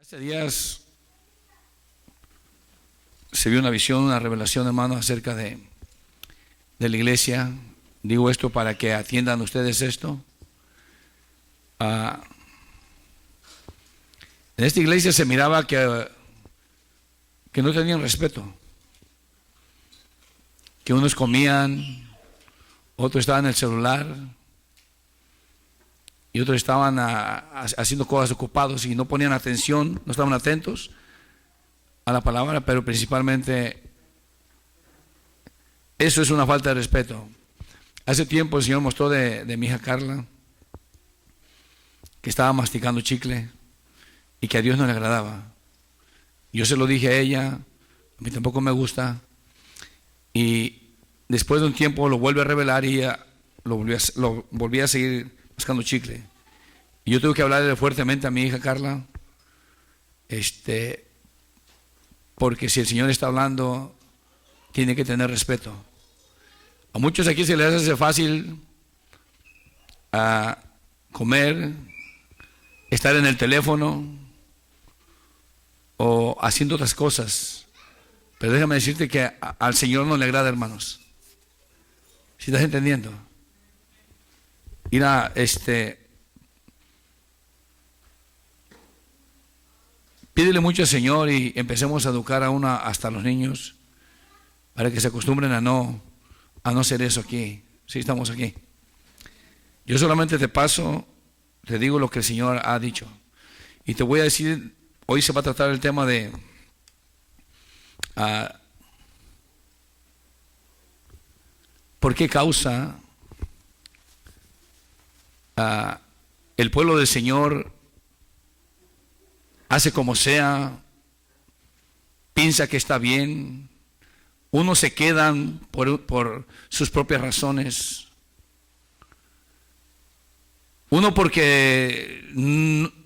Hace días se vio una visión, una revelación, hermano, acerca de la iglesia. Digo esto para que atiendan ustedes esto. En esta iglesia se miraba que no tenían respeto, que unos comían, otros estaban en el celular y otros estaban haciendo cosas ocupados y no ponían atención, no estaban atentos a la palabra, pero principalmente eso es una falta de respeto. Hace tiempo el Señor mostró de mi hija Carla que estaba masticando chicle y que a Dios no le agradaba. Yo se lo dije a ella, a mí tampoco me gusta, y después de un tiempo lo vuelve a revelar y ella lo volvía a seguir mascando chicle. Y yo tuve que hablarle fuertemente a mi hija Carla, porque si el Señor está hablando, tiene que tener respeto. A muchos aquí se les hace fácil comer, estar en el teléfono o haciendo otras cosas, pero déjame decirte que al Señor no le agrada, hermanos. ¿Sí estás entendiendo? Mira, pídele mucho al Señor y empecemos a educar hasta los niños para que se acostumbren a no hacer eso aquí. Sí, estamos aquí. Yo solamente te digo lo que el Señor ha dicho. Y te voy a decir, hoy se va a tratar el tema de ¿por qué causa el pueblo del Señor hace como sea, piensa que está bien? Unos se quedan por sus propias razones. Uno porque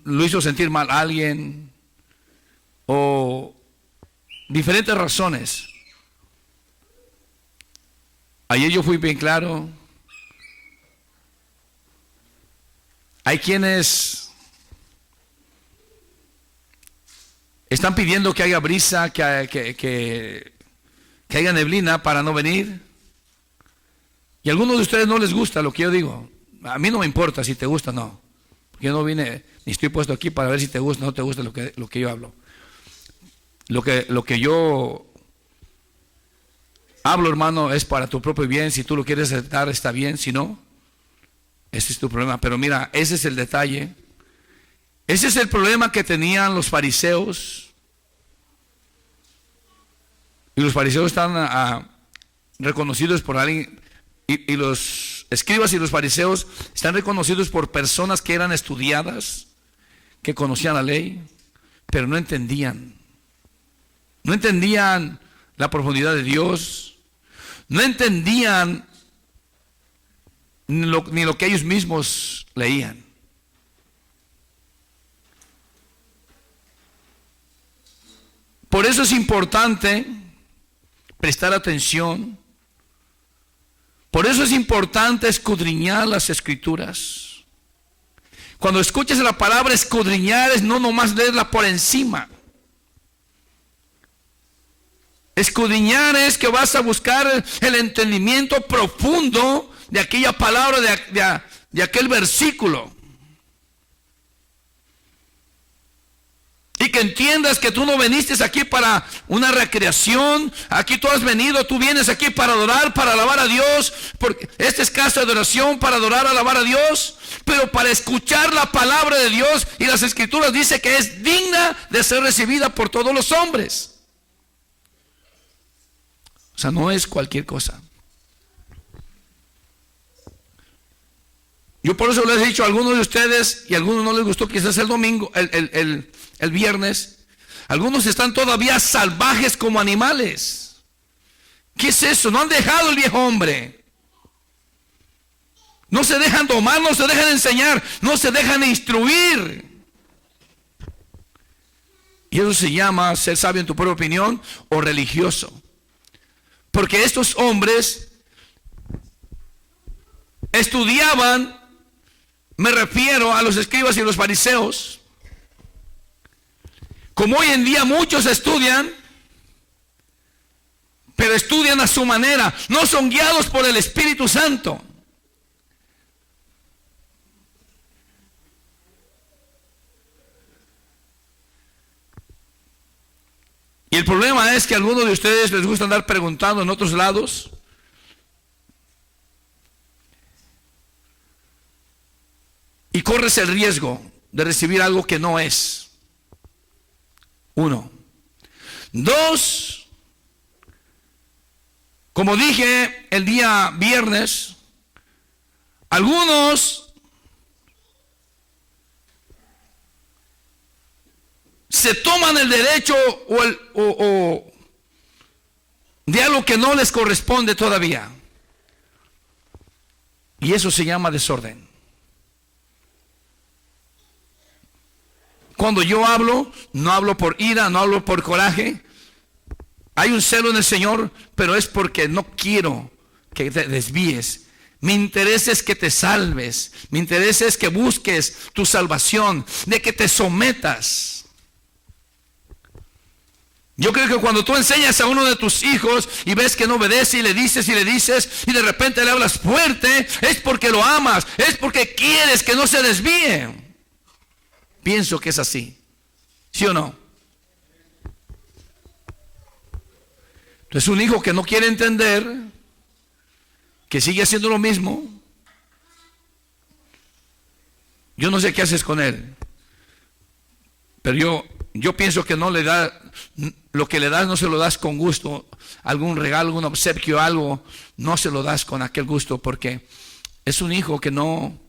lo hizo sentir mal a alguien, o diferentes razones. Ayer yo fui bien claro. Hay quienes están pidiendo que haya brisa, que haya neblina para no venir. Y a algunos de ustedes no les gusta lo que yo digo. A mí no me importa si te gusta o no. Porque yo no vine, ni estoy puesto aquí para ver si te gusta o no te gusta lo que yo hablo. Lo que yo hablo, hermano, es para tu propio bien. Si tú lo quieres aceptar, está bien. Si no, ese es tu problema. Pero mira, ese es el detalle. Ese es el problema que tenían los fariseos. Y los fariseos están reconocidos por alguien. Y los escribas y los fariseos están reconocidos por personas que eran estudiadas, que conocían la ley, pero no entendían. No entendían la profundidad de Dios. No entendían ni lo que ellos mismos leían. Por eso es importante prestar atención. Por eso es importante escudriñar las Escrituras. Cuando escuches la palabra escudriñar, es no nomás leerla por encima. Escudriñar es que vas a buscar el entendimiento profundo de aquella palabra, de aquel versículo. Y que entiendas que tú no viniste aquí para una recreación. Aquí tú vienes aquí para adorar, para alabar a Dios. Porque este es casa de adoración, para adorar, alabar a Dios. Pero para escuchar la palabra de Dios. Y las Escrituras dice que es digna de ser recibida por todos los hombres. O sea, no es cualquier cosa. Yo por eso les he dicho a algunos de ustedes, y a algunos no les gustó quizás el domingo, el viernes, algunos están todavía salvajes como animales. ¿Qué es eso? No han dejado el viejo hombre. No se dejan domar, no se dejan enseñar, no se dejan instruir. Y eso se llama ser sabio en tu propia opinión o religioso. Porque estos hombres estudiaban, me refiero a los escribas y los fariseos, Como hoy en día muchos estudian, pero estudian a su manera, no son guiados por el Espíritu Santo. Y el problema es que a algunos de ustedes les gusta andar preguntando en otros lados. Y corres el riesgo de recibir algo que no es. 1. 2. Como dije el día viernes, algunos se toman el derecho o de algo que no les corresponde todavía. Y eso se llama desorden. Cuando yo hablo, no hablo por ira, no hablo por coraje. Hay un celo en el Señor, pero es porque no quiero que te desvíes. Mi interés es que te salves. Mi interés es que busques tu salvación, de que te sometas. Yo creo que cuando tú enseñas a uno de tus hijos y ves que no obedece y le dices y de repente le hablas fuerte, es porque lo amas, es porque quieres que no se desvíe. Pienso que es así, ¿sí o no? Entonces un hijo que no quiere entender, que sigue haciendo lo mismo, yo no sé qué haces con él, pero yo pienso que no le da, lo que le das no se lo das con gusto, algún regalo, algún obsequio, algo, no se lo das con aquel gusto, porque es un hijo que no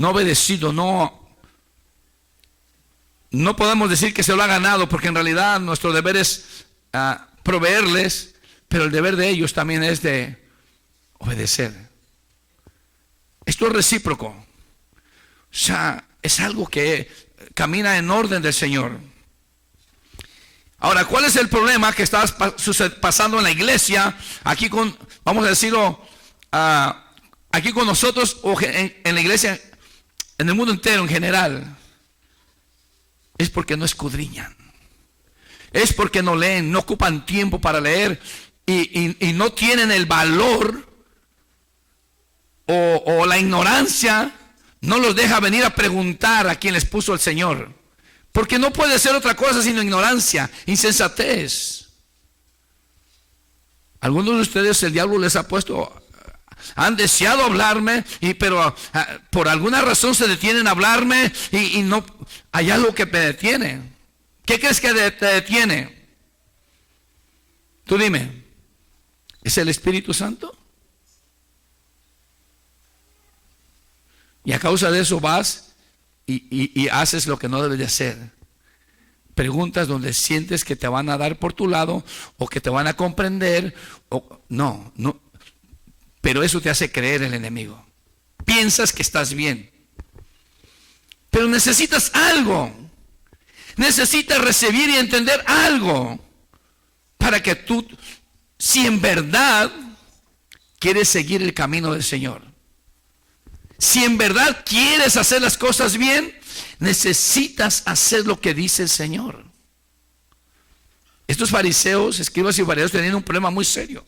obedecido, no podemos decir que se lo ha ganado, porque en realidad nuestro deber es proveerles, pero el deber de ellos también es de obedecer. Esto es recíproco, o sea, es algo que camina en orden del Señor. Ahora, ¿cuál es el problema que está pasando en la iglesia? Aquí con, vamos a decirlo, aquí con nosotros o en la iglesia, en el mundo entero en general, es porque no escudriñan, es porque no leen, no ocupan tiempo para leer y no tienen el valor o la ignorancia no los deja venir a preguntar a quien les puso el Señor, porque no puede ser otra cosa sino ignorancia, insensatez. Algunos de ustedes el diablo les ha puesto, han deseado hablarme, pero por alguna razón se detienen a hablarme y no hay algo que me detiene. ¿Qué crees que te detiene? Tú dime, ¿es el Espíritu Santo? Y a causa de eso vas y haces lo que no debes de hacer. Preguntas donde sientes que te van a dar por tu lado o que te van a comprender. No. Pero eso te hace creer el enemigo. Piensas que estás bien. Pero necesitas algo. Necesitas recibir y entender algo. Para que tú, si en verdad quieres seguir el camino del Señor, si en verdad quieres hacer las cosas bien, necesitas hacer lo que dice el Señor. Estos fariseos, escribas y fariseos tenían un problema muy serio.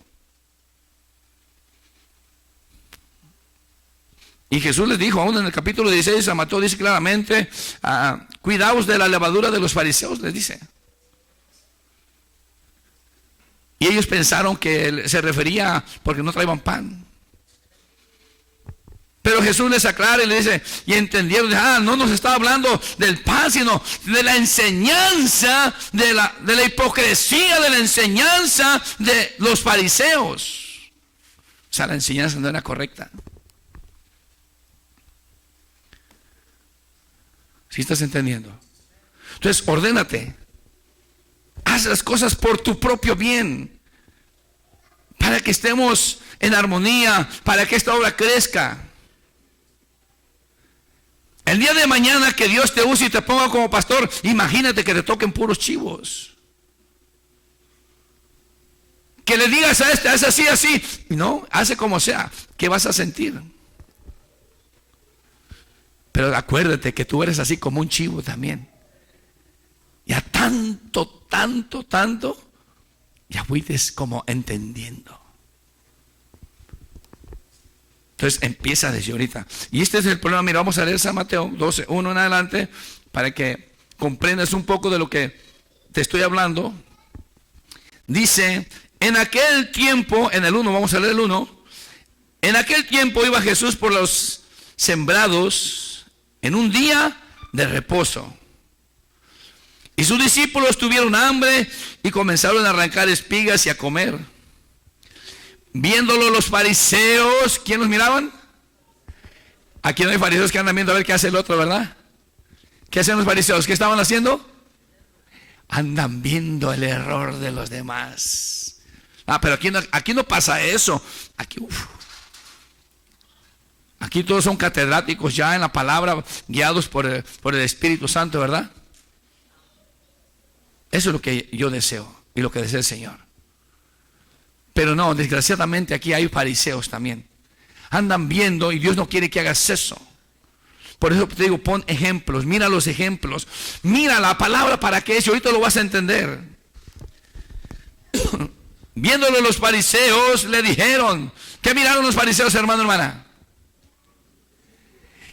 Y Jesús les dijo, aún en el capítulo 16 de San Mateo, dice claramente, cuidaos de la levadura de los fariseos, les dice. Y ellos pensaron que se refería porque no traían pan. Pero Jesús les aclara y les dice, y entendieron, no nos está hablando del pan, sino de la enseñanza, de la hipocresía, de la enseñanza de los fariseos. O sea, la enseñanza no era correcta. ¿Sí estás entendiendo? Entonces, ordénate. Haz las cosas por tu propio bien. Para que estemos en armonía, para que esta obra crezca. El día de mañana que Dios te use y te ponga como pastor, imagínate que te toquen puros chivos. Que le digas a este, haz así, así. No, hace como sea. ¿Qué vas a sentir? Pero acuérdate que tú eres así como un chivo también. Ya tanto, ya fuiste como entendiendo. Entonces empieza desde ahorita. Y este es el problema. Mira, vamos a leer San Mateo 12, 1 en adelante, para que comprendas un poco de lo que te estoy hablando. Dice, en aquel tiempo, en el 1, vamos a leer el 1. En aquel tiempo iba Jesús por los sembrados en un día de reposo. Y sus discípulos tuvieron hambre y comenzaron a arrancar espigas y a comer. Viéndolo los fariseos, ¿quién los miraban? Aquí no hay fariseos que andan viendo a ver qué hace el otro, ¿verdad? ¿Qué hacen los fariseos? ¿Qué estaban haciendo? Andan viendo el error de los demás. Pero aquí no pasa eso. Aquí todos son catedráticos ya en la palabra, guiados por el Espíritu Santo, ¿verdad? Eso es lo que yo deseo y lo que desea el Señor. Pero no, desgraciadamente aquí hay fariseos también. Andan viendo y Dios no quiere que hagas eso. Por eso te digo, pon ejemplos, mira los ejemplos. Mira la palabra para que eso, ahorita lo vas a entender. Viéndolo los fariseos, le dijeron, ¿qué miraron los fariseos, hermano, hermana?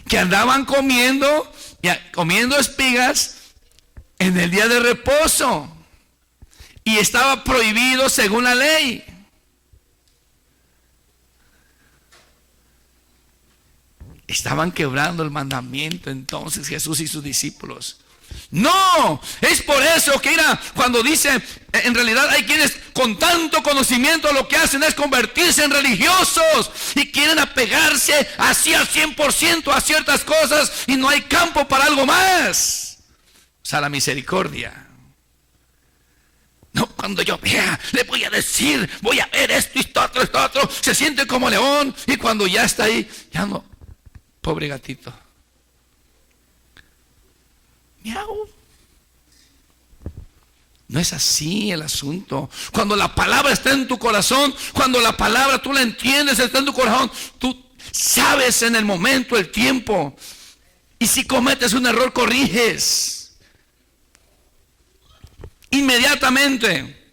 Que andaban comiendo espigas en el día de reposo, y estaba prohibido según la ley. Estaban quebrando el mandamiento entonces Jesús y sus discípulos. No, es por eso que cuando dice, en realidad hay quienes con tanto conocimiento lo que hacen es convertirse en religiosos y quieren apegarse así al 100% a ciertas cosas y no hay campo para algo más. O sea, la misericordia. No, cuando yo vea, le voy a decir, voy a ver esto y esto otro. Se siente como león y cuando ya está ahí, ya no. Pobre gatito. Miau. No es así el asunto. Cuando la palabra está en tu corazón, cuando la palabra tú la entiendes, está en tu corazón, tú sabes en el momento, el tiempo. Y si cometes un error, corriges inmediatamente.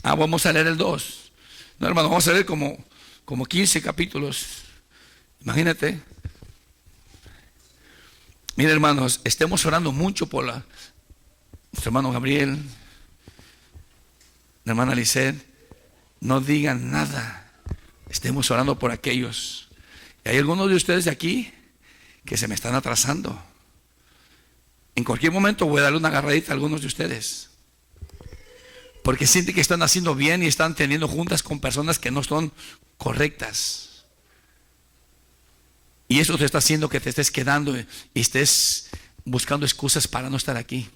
Vamos a leer el 2. No, hermano, vamos a leer como 15 capítulos. Imagínate. Mira, hermanos, estemos orando mucho por nuestro hermano Gabriel, la hermana Lisset. No digan nada. Estemos orando por aquellos. Y hay algunos de ustedes de aquí que se me están atrasando. En cualquier momento voy a darle una agarradita a algunos de ustedes, porque sienten que están haciendo bien y están teniendo juntas con personas que no son correctas. Y eso te está haciendo que te estés quedando y estés buscando excusas para no estar aquí.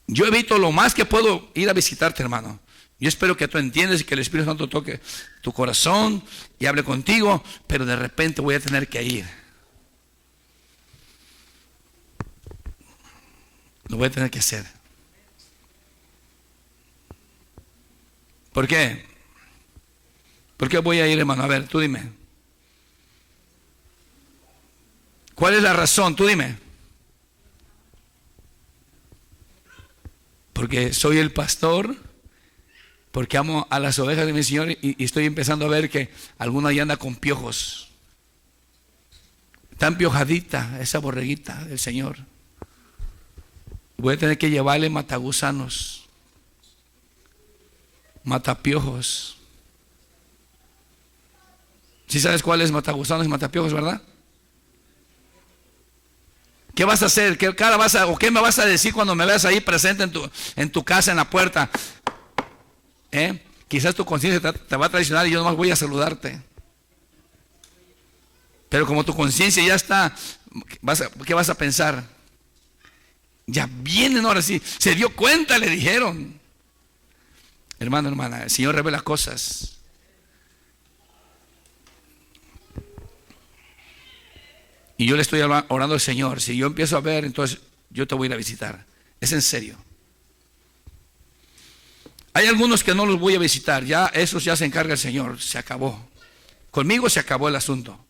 Yo evito lo más que puedo ir a visitarte, hermano. Yo espero que tú entiendas y que el Espíritu Santo toque tu corazón y hable contigo, pero de repente voy a tener que ir. Lo voy a tener que hacer. ¿Por qué? ¿Por qué voy a ir, hermano? A ver, tú dime. ¿Cuál es la razón? Tú dime. Porque soy el pastor, porque amo a las ovejas de mi Señor y estoy empezando a ver que alguna ya anda con piojos. Está empiojadita esa borreguita del Señor. Voy a tener que llevarle matagusanos, matapiojos. ¿Sí sabes cuál es matagusanos y matapiojos, verdad? ¿Qué vas a hacer? ¿Qué cara vas a, o qué me vas a decir cuando me veas ahí presente en tu casa, en la puerta? Quizás tu conciencia te va a traicionar y yo nomás voy a saludarte. Pero como tu conciencia ya está, ¿qué vas a pensar? Ya vienen ahora sí. Se dio cuenta, le dijeron. Hermano, hermana, el Señor revela cosas. Y yo le estoy orando al Señor. Si yo empiezo a ver, entonces yo te voy a ir a visitar. Es en serio. Hay algunos que no los voy a visitar. Ya esos ya se encarga el Señor. Se acabó. Conmigo se acabó el asunto.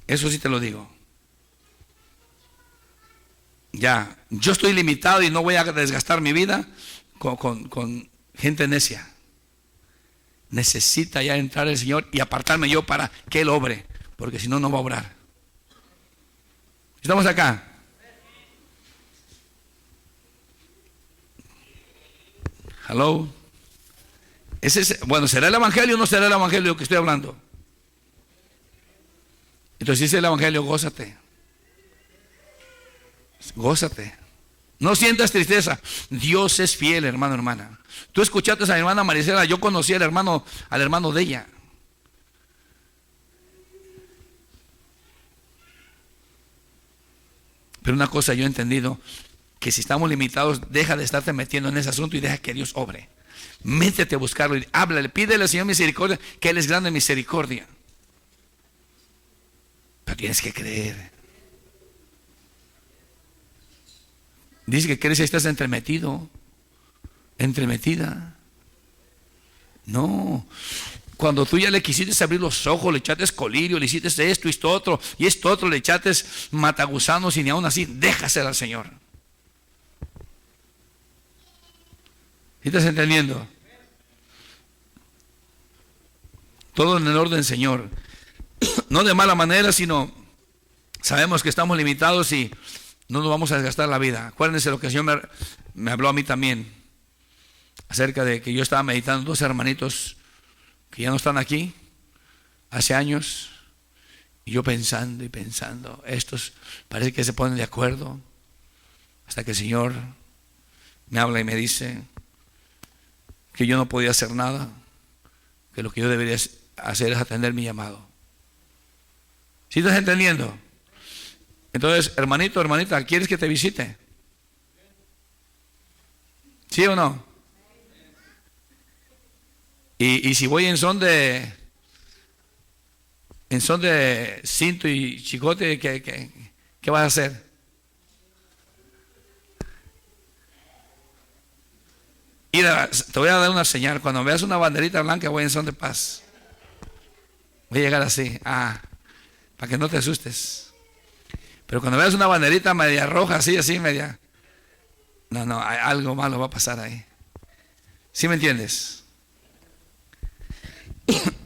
Eso sí te lo digo. Ya, yo estoy limitado y no voy a desgastar mi vida con gente necia. Necesita ya entrar el Señor y apartarme yo para que Él obre, porque si no, no va a obrar. ¿Estamos acá? Hello. Bueno, ¿será el Evangelio o no será el Evangelio que estoy hablando? Entonces, si es el Evangelio, gózate. Gózate. No sientas tristeza. Dios es fiel, hermano, hermana. Tú escuchaste a mi hermana Maricela. Yo conocí al hermano de ella. Pero una cosa yo he entendido, que si estamos limitados, deja de estarte metiendo en ese asunto y deja que Dios obre. Métete a buscarlo y háblale, pídele al Señor misericordia, que Él es grande en misericordia. Pero tienes que creer. Dice que crees y estás entremetido, entremetida. No. Cuando tú ya le quisiste abrir los ojos, le echaste colirio, le hiciste esto otro, y esto otro, le echaste matagusanos, y ni aún así, déjasela al Señor. ¿Sí estás entendiendo? Todo en el orden, Señor. No de mala manera, sino sabemos que estamos limitados y no nos vamos a desgastar la vida. Acuérdense lo que el Señor me habló a mí también, acerca de que yo estaba meditando dos hermanitos que ya no están aquí, hace años, y yo pensando y pensando, estos parece que se ponen de acuerdo, hasta que el Señor me habla y me dice que yo no podía hacer nada, que lo que yo debería hacer es atender mi llamado. ¿Sí estás entendiendo? Entonces, hermanito, hermanita, ¿quieres que te visite? ¿Sí o no? Y si voy en son de cinto y chicote, ¿qué vas a hacer? Mira, te voy a dar una señal. Cuando veas una banderita blanca, voy en son de paz. Voy a llegar así, para que no te asustes. Pero cuando veas una banderita media roja, así media, no, algo malo va a pasar ahí. ¿Sí me entiendes?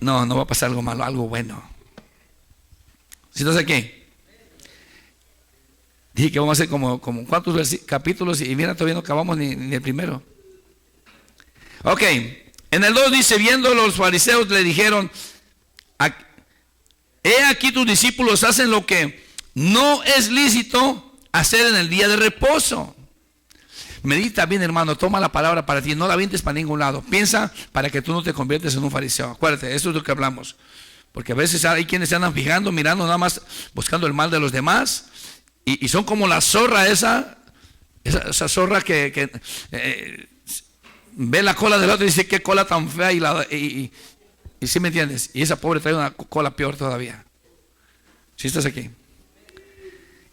No va a pasar algo malo, algo bueno. ¿Sí estás aquí? Dije que vamos a hacer como ¿cuántos capítulos? Y mira, todavía no acabamos ni el primero. Ok, en el 2 dice, viendo los fariseos le dijeron, he aquí tus discípulos hacen lo que no es lícito hacer en el día de reposo. Medita bien, hermano, toma la palabra para ti, no la avientes para ningún lado. Piensa para que tú no te conviertes en un fariseo. Acuérdate, esto es lo que hablamos. Porque a veces hay quienes se andan fijando, mirando nada más, buscando el mal de los demás. Y son como la zorra esa zorra que ve la cola del otro y dice, qué cola tan fea. Y ¿sí me entiendes? Y esa pobre trae una cola peor todavía. ¿Sí estás aquí?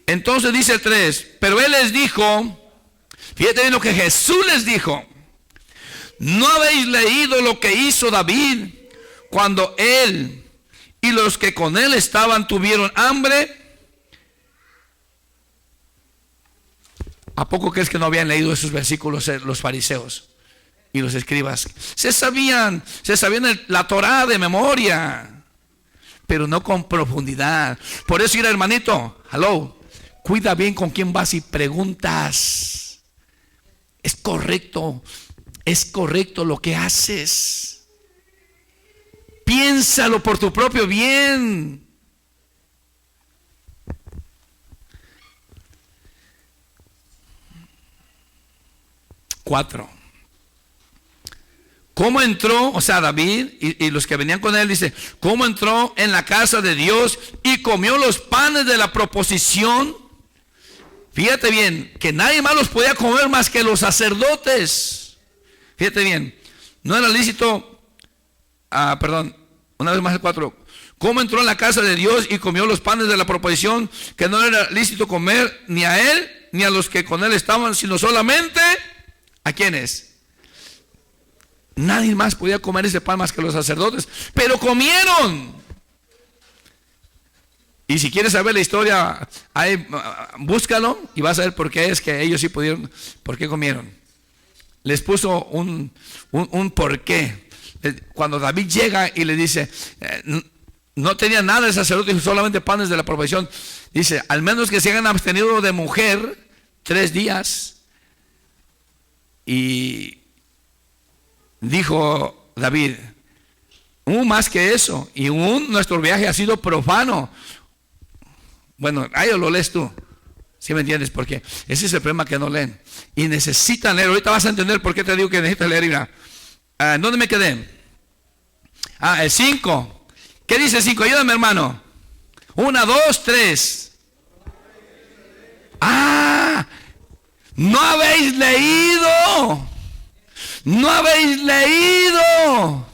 Entonces dice el 3, pero Él les dijo, fíjate bien lo que Jesús les dijo, ¿no habéis leído lo que hizo David cuando él y los que con él estaban tuvieron hambre? ¿A poco crees que no habían leído esos versículos los fariseos y los escribas? Se sabían la Torá de memoria, pero no con profundidad. Por eso, mira, hermanito, cuida bien con quién vas y preguntas. Es correcto lo que haces. Piénsalo por tu propio bien. Cuatro. ¿Cómo entró? O sea, David y los que venían con él, dice, ¿cómo entró en la casa de Dios y comió los panes de la proposición? Fíjate bien, que nadie más los podía comer más que los sacerdotes. Fíjate bien, no era lícito, una vez más el 4. ¿Cómo entró en la casa de Dios y comió los panes de la proposición? Que no era lícito comer ni a él, ni a los que con él estaban, sino solamente, ¿a quiénes? Nadie más podía comer ese pan más que los sacerdotes, pero comieron. Y si quieres saber la historia, ahí, búscalo y vas a ver por qué es que ellos sí pudieron, por qué comieron. Les puso un porqué. Cuando David llega y le dice, no tenía nada de sacerdote, solamente panes de la provisión. Dice, al menos que se hayan abstenido de mujer 3 días. Y dijo David, más que eso, y nuestro viaje ha sido profano. Bueno, ahí lo lees tú, ¿sí me entiendes? Porque ese es el problema, que no leen. Y necesitan leer. Ahorita vas a entender por qué te digo que necesitas leer. Mira, ¿dónde me quedé? El 5. ¿Qué dice el 5? Ayúdame, hermano. 1, 2, 3. No habéis leído. No habéis leído.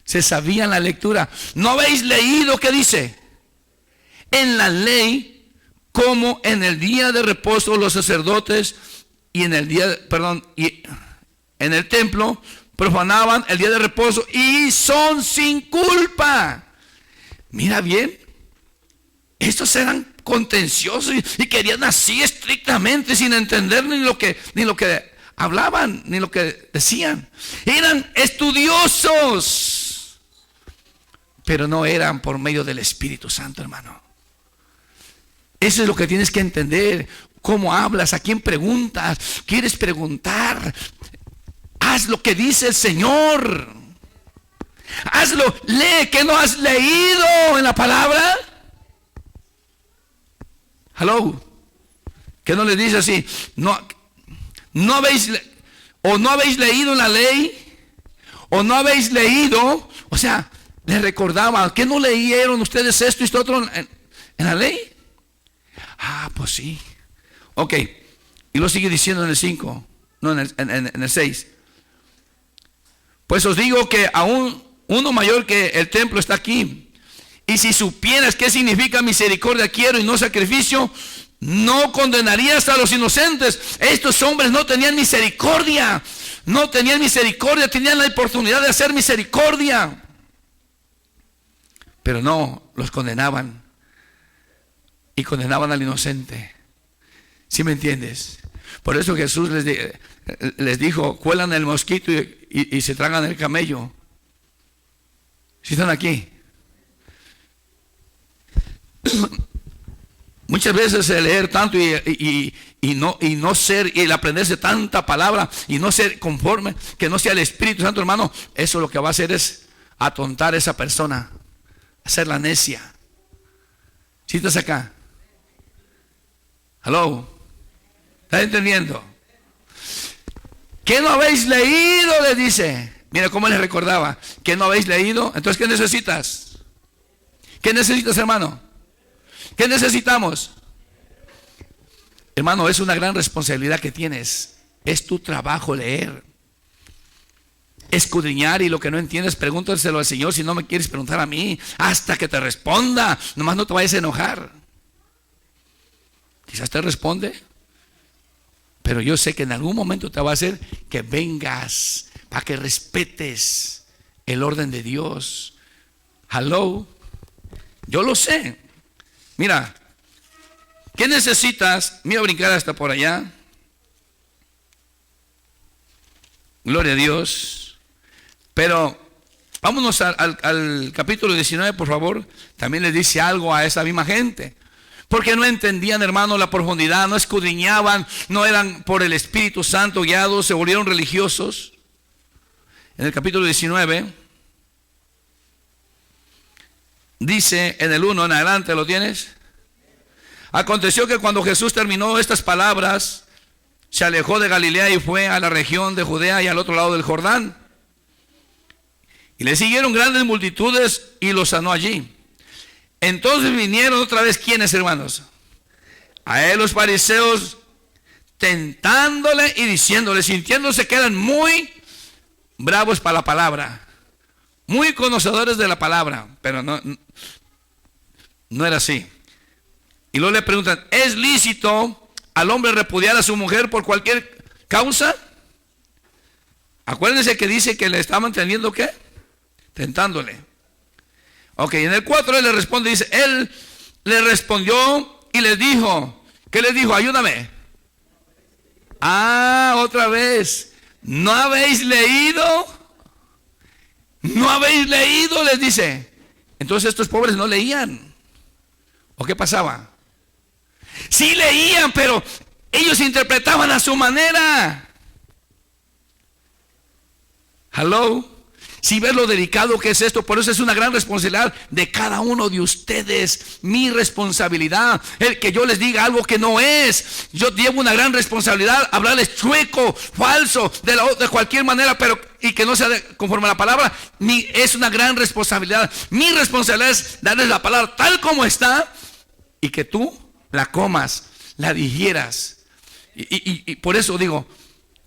Se sabía la lectura. No habéis leído. ¿Qué dice? En la ley, como en el día de reposo los sacerdotes y en el templo profanaban el día de reposo y son sin culpa. Mira bien, estos eran contenciosos y querían así estrictamente, sin entender ni lo que hablaban, ni lo que decían. Eran estudiosos, pero no eran por medio del Espíritu Santo, hermano. Eso es lo que tienes que entender. ¿Cómo hablas? ¿A quién preguntas? ¿Quieres preguntar? Haz lo que dice el Señor. Hazlo. Lee. ¿Qué no has leído en la palabra? Hello. ¿Qué no le dice así? No habéis leído en la ley, o no habéis leído. O sea, les recordaba, ¿qué no leyeron ustedes esto y esto otro en la ley? Pues sí. Ok. Y lo sigue diciendo en el 5. No, en el 6. Pues os digo que aún uno mayor que el templo está aquí. Y si supieras qué significa misericordia quiero y no sacrificio, no condenarías a los inocentes. Estos hombres no tenían misericordia. No tenían misericordia. Tenían la oportunidad de hacer misericordia, pero no, los condenaban. Y condenaban al inocente. ¿Sí me entiendes? Por eso Jesús les dijo, cuelan el mosquito y se tragan el camello. ¿Sí están aquí? Muchas veces el leer tanto y no ser, y el aprenderse tanta palabra y no ser conforme, que no sea el Espíritu Santo, hermano, eso lo que va a hacer es atontar a esa persona, hacerla necia. ¿Sí estás acá? Hello. ¿Estás entendiendo? ¿Qué no habéis leído? Les dice. Mira cómo les recordaba. ¿Qué no habéis leído? Entonces, ¿qué necesitas? ¿Qué necesitas, hermano? ¿Qué necesitamos? Hermano, es una gran responsabilidad que tienes. Es tu trabajo leer, escudriñar, y lo que no entiendes, pregúntaselo al Señor. Si no me quieres preguntar a mí, hasta que te responda. Nomás no te vayas a enojar. Quizás te responde, pero yo sé que en algún momento te va a hacer que vengas para que respetes el orden de Dios. Hello. Yo lo sé. Mira, ¿qué necesitas? Me voy a brincar hasta por allá. Gloria a Dios. Pero vámonos al capítulo 19, por favor. También le dice algo a esa misma gente. Porque no entendían, hermano, la profundidad, no escudriñaban, no eran por el Espíritu Santo guiados, se volvieron religiosos. En el capítulo 19, dice en el 1 en adelante, ¿lo tienes? Aconteció que cuando Jesús terminó estas palabras, se alejó de Galilea y fue a la región de Judea y al otro lado del Jordán. Y le siguieron grandes multitudes y los sanó allí. Entonces vinieron otra vez, ¿quiénes, hermanos? A él los fariseos, tentándole y diciéndole, sintiéndose que eran muy bravos para la palabra, muy conocedores de la palabra, pero no era así. Y luego le preguntan, ¿es lícito al hombre repudiar a su mujer por cualquier causa? Acuérdense que dice que le estaban teniendo, ¿qué? Tentándole. Ok, en el 4 él le responde, dice, él le respondió y les dijo, ¿qué les dijo? Ayúdame. Otra vez, ¿no habéis leído? ¿No habéis leído? Les dice. Entonces estos pobres no leían. ¿O qué pasaba? Sí leían, pero ellos interpretaban a su manera. Hello. Si ves lo delicado que es esto, por eso es una gran responsabilidad de cada uno de ustedes. Mi responsabilidad, el que yo les diga algo que no es. Yo llevo una gran responsabilidad, hablarles chueco, falso, de cualquier manera, pero y que no sea conforme a la palabra. Es una gran responsabilidad. Mi responsabilidad es darles la palabra tal como está y que tú la comas, la digieras. Y por eso digo,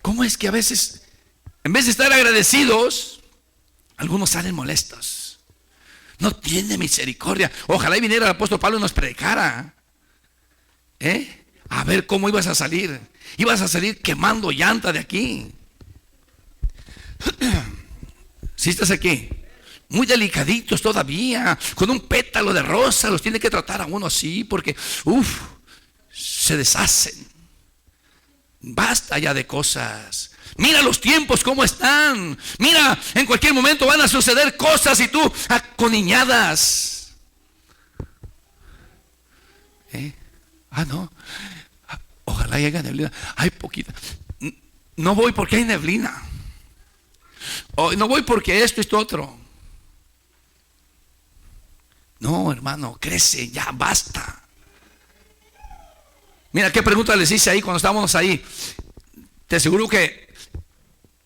¿cómo es que a veces, en vez de estar agradecidos, algunos salen molestos? No tiene misericordia. Ojalá y viniera el apóstol Pablo y nos predicara. A ver cómo ibas a salir. Ibas a salir quemando llanta de aquí. Si estás aquí, muy delicaditos todavía, con un pétalo de rosa, los tiene que tratar a uno así, porque se deshacen. Basta ya de cosas. Mira los tiempos cómo están. Mira, en cualquier momento van a suceder cosas y tú aconiñadas. No. Ojalá haya neblina. Hay poquita. No voy porque hay neblina. No voy porque esto y otro. No, hermano, crece, ya basta. Mira qué pregunta les hice ahí cuando estábamos ahí. Te aseguro que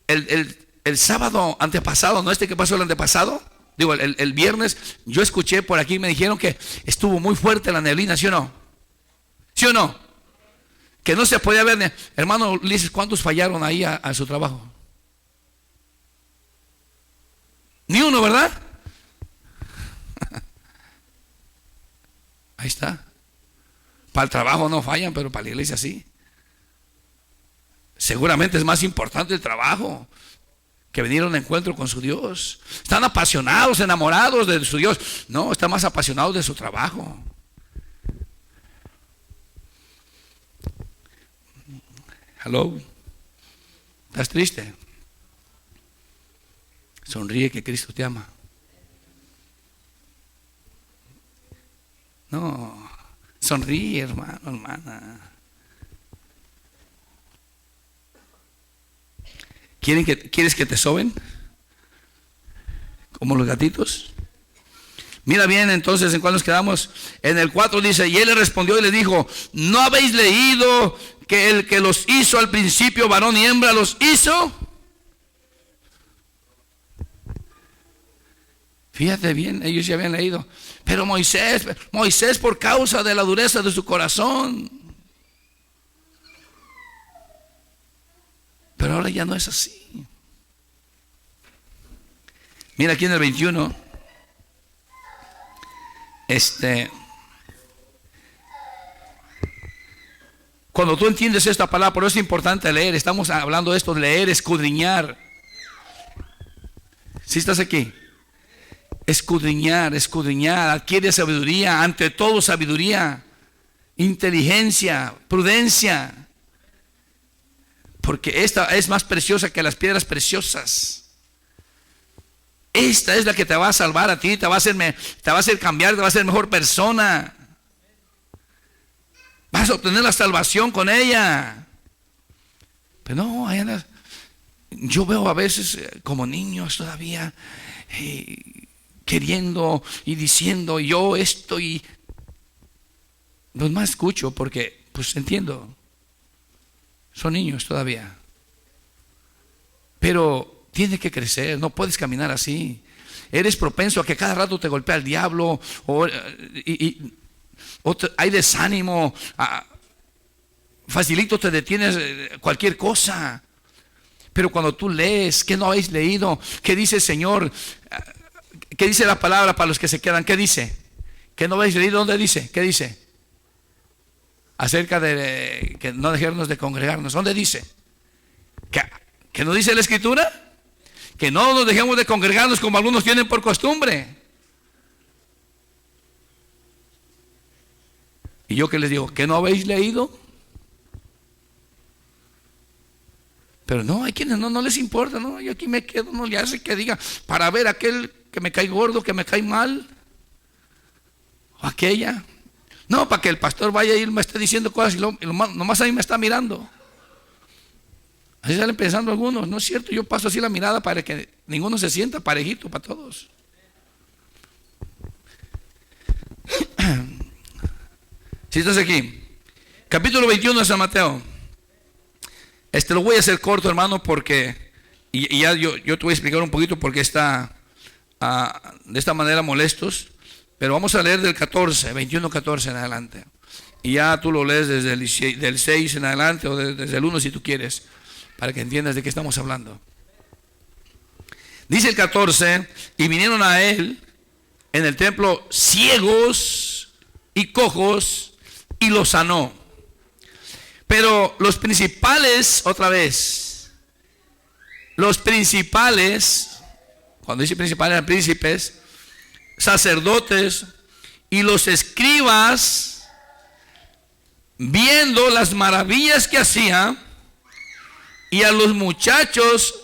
el sábado antepasado, ¿no? Que pasó el antepasado, digo el viernes, yo escuché por aquí, me dijeron que estuvo muy fuerte la neblina, ¿sí o no? ¿Sí o no? Que no se podía ver. Hermano Ulises, ¿cuántos fallaron ahí a su trabajo? Ni uno, ¿verdad? Ahí está. Para el trabajo no fallan, pero para la iglesia sí. Seguramente es más importante el trabajo que venir a un encuentro con su Dios. Están apasionados, enamorados de su Dios. No, están más apasionados de su trabajo. Hello. ¿Estás triste? Sonríe que Cristo te ama. No, sonríe, hermano, hermana. ¿Quieres que te soben? Como los gatitos. Mira bien, entonces, ¿en cuál nos quedamos? En el 4 dice, y él le respondió y le dijo, ¿no habéis leído que el que los hizo al principio, varón y hembra, los hizo? Fíjate bien, ellos ya habían leído. Pero Moisés por causa de la dureza de su corazón. Pero ahora ya no es así. Mira aquí en el 21. Cuando tú entiendes esta palabra, por eso es importante leer. Estamos hablando de esto, de leer, escudriñar. ¿Sí estás aquí? Escudriñar, adquiere sabiduría, ante todo sabiduría, inteligencia, prudencia. Porque esta es más preciosa que las piedras preciosas. Esta es la que te va a salvar a ti, te va a hacer cambiar, te va a hacer mejor persona. Vas a obtener la salvación con ella. Pero no, yo veo a veces como niños todavía queriendo y diciendo yo esto y los más escucho porque pues entiendo. Son niños todavía. Pero tiene que crecer, no puedes caminar así. Eres propenso a que cada rato te golpea el diablo o hay desánimo, facilito te detienes cualquier cosa. Pero cuando tú lees, ¿qué no habéis leído? ¿Qué dice el Señor? ¿Qué dice la palabra para los que se quedan? ¿Qué dice? ¿Qué no habéis leído? ¿Dónde dice? ¿Qué dice? Acerca de que no dejarnos de congregarnos. ¿Dónde dice? Que ¿Qué nos dice la Escritura? Que no nos dejemos de congregarnos como algunos tienen por costumbre. Y yo que les digo, ¿qué no habéis leído? Pero no, hay quienes no les importa, no, yo aquí me quedo, no le hace que diga, para ver aquel que me cae gordo, que me cae mal, o aquella. No, para que el pastor vaya y me esté diciendo cosas y nomás ahí me está mirando. Así salen pensando algunos, no es cierto, yo paso así la mirada para que ninguno se sienta parejito para todos. Si estás aquí, capítulo 21 de San Mateo. Lo voy a hacer corto, hermano, porque y ya yo te voy a explicar un poquito por qué está de esta manera molestos. Pero vamos a leer del 14, 21, 14 en adelante. Y ya tú lo lees desde del 6 en adelante o desde el 1 si tú quieres, para que entiendas de qué estamos hablando. Dice el 14, y vinieron a él en el templo ciegos y cojos y los sanó. Pero los principales, otra vez, los principales, cuando dice principales eran príncipes, sacerdotes y los escribas, viendo las maravillas que hacía, y a los muchachos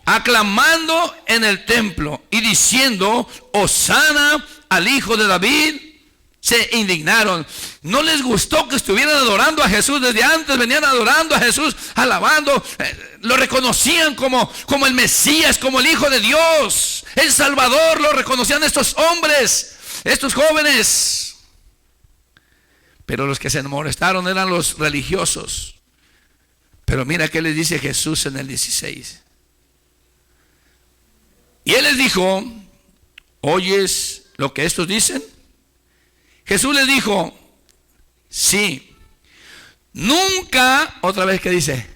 aclamando en el templo y diciendo, Hosana al hijo de David, se indignaron. No les gustó que estuvieran adorando a Jesús. Desde antes venían adorando a Jesús, alabando, lo reconocían como el Mesías, como el Hijo de Dios, el Salvador. Lo reconocían estos hombres, estos jóvenes. Pero los que se molestaron eran los religiosos. Pero mira qué les dice Jesús en el 16. Y él les dijo, ¿oyes lo que estos dicen? Jesús les dijo, sí. Nunca, otra vez que dice,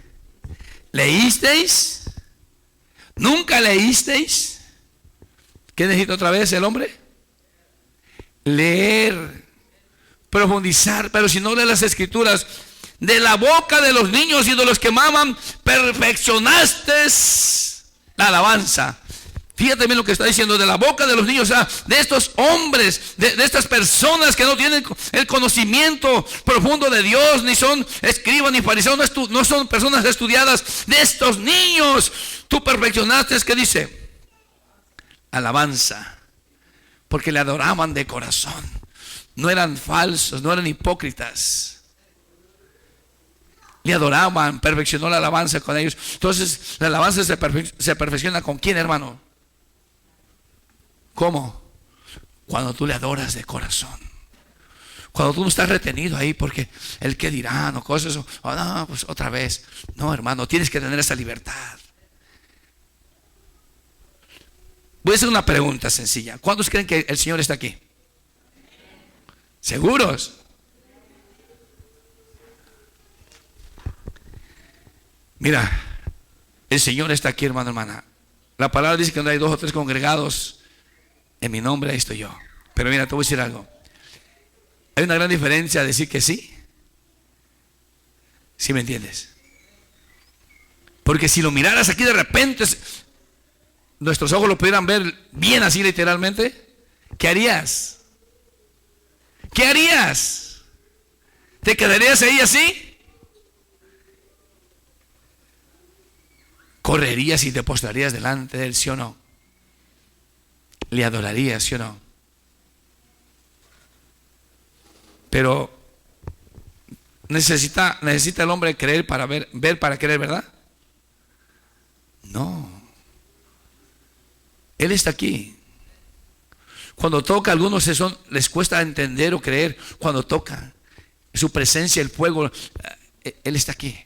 ¿leísteis? ¿Nunca leísteis? ¿Qué necesita otra vez el hombre? Leer, profundizar. Pero si no lee las Escrituras, de la boca de los niños y de los que maman, perfeccionaste la alabanza. Fíjate bien lo que está diciendo, de la boca de los niños, o sea, de estos hombres, de estas personas que no tienen el conocimiento profundo de Dios, ni son escribas ni fariseos, no son personas estudiadas. De estos niños, tú perfeccionaste, ¿qué dice? Alabanza, porque le adoraban de corazón. No eran falsos, no eran hipócritas. Le adoraban, perfeccionó la alabanza con ellos. Entonces, la alabanza se perfecciona ¿con quién, hermano? ¿Cómo? Cuando tú le adoras de corazón. Cuando tú no estás retenido ahí porque el que dirán o cosas, o no, pues otra vez. No, hermano, tienes que tener esa libertad. Voy a hacer una pregunta sencilla. ¿Cuántos creen que el Señor está aquí? ¿Seguros? Mira, el Señor está aquí, hermano, hermana. La palabra dice que donde hay 2 o 3 congregados en mi nombre, ahí estoy yo. Pero mira, te voy a decir algo. Hay una gran diferencia decir que sí. ¿Sí me entiendes? Porque si lo miraras aquí de repente, nuestros ojos lo pudieran ver bien así literalmente, ¿qué harías? ¿Qué harías? ¿Te quedarías ahí así? ¿Correrías y te postrarías delante de él, sí o no? ¿Le adorarías, sí o no? Pero necesita el hombre creer para ver para creer, ¿verdad? No. Él está aquí. Cuando toca, a algunos les cuesta entender o creer. Cuando toca su presencia, el fuego, Él está aquí.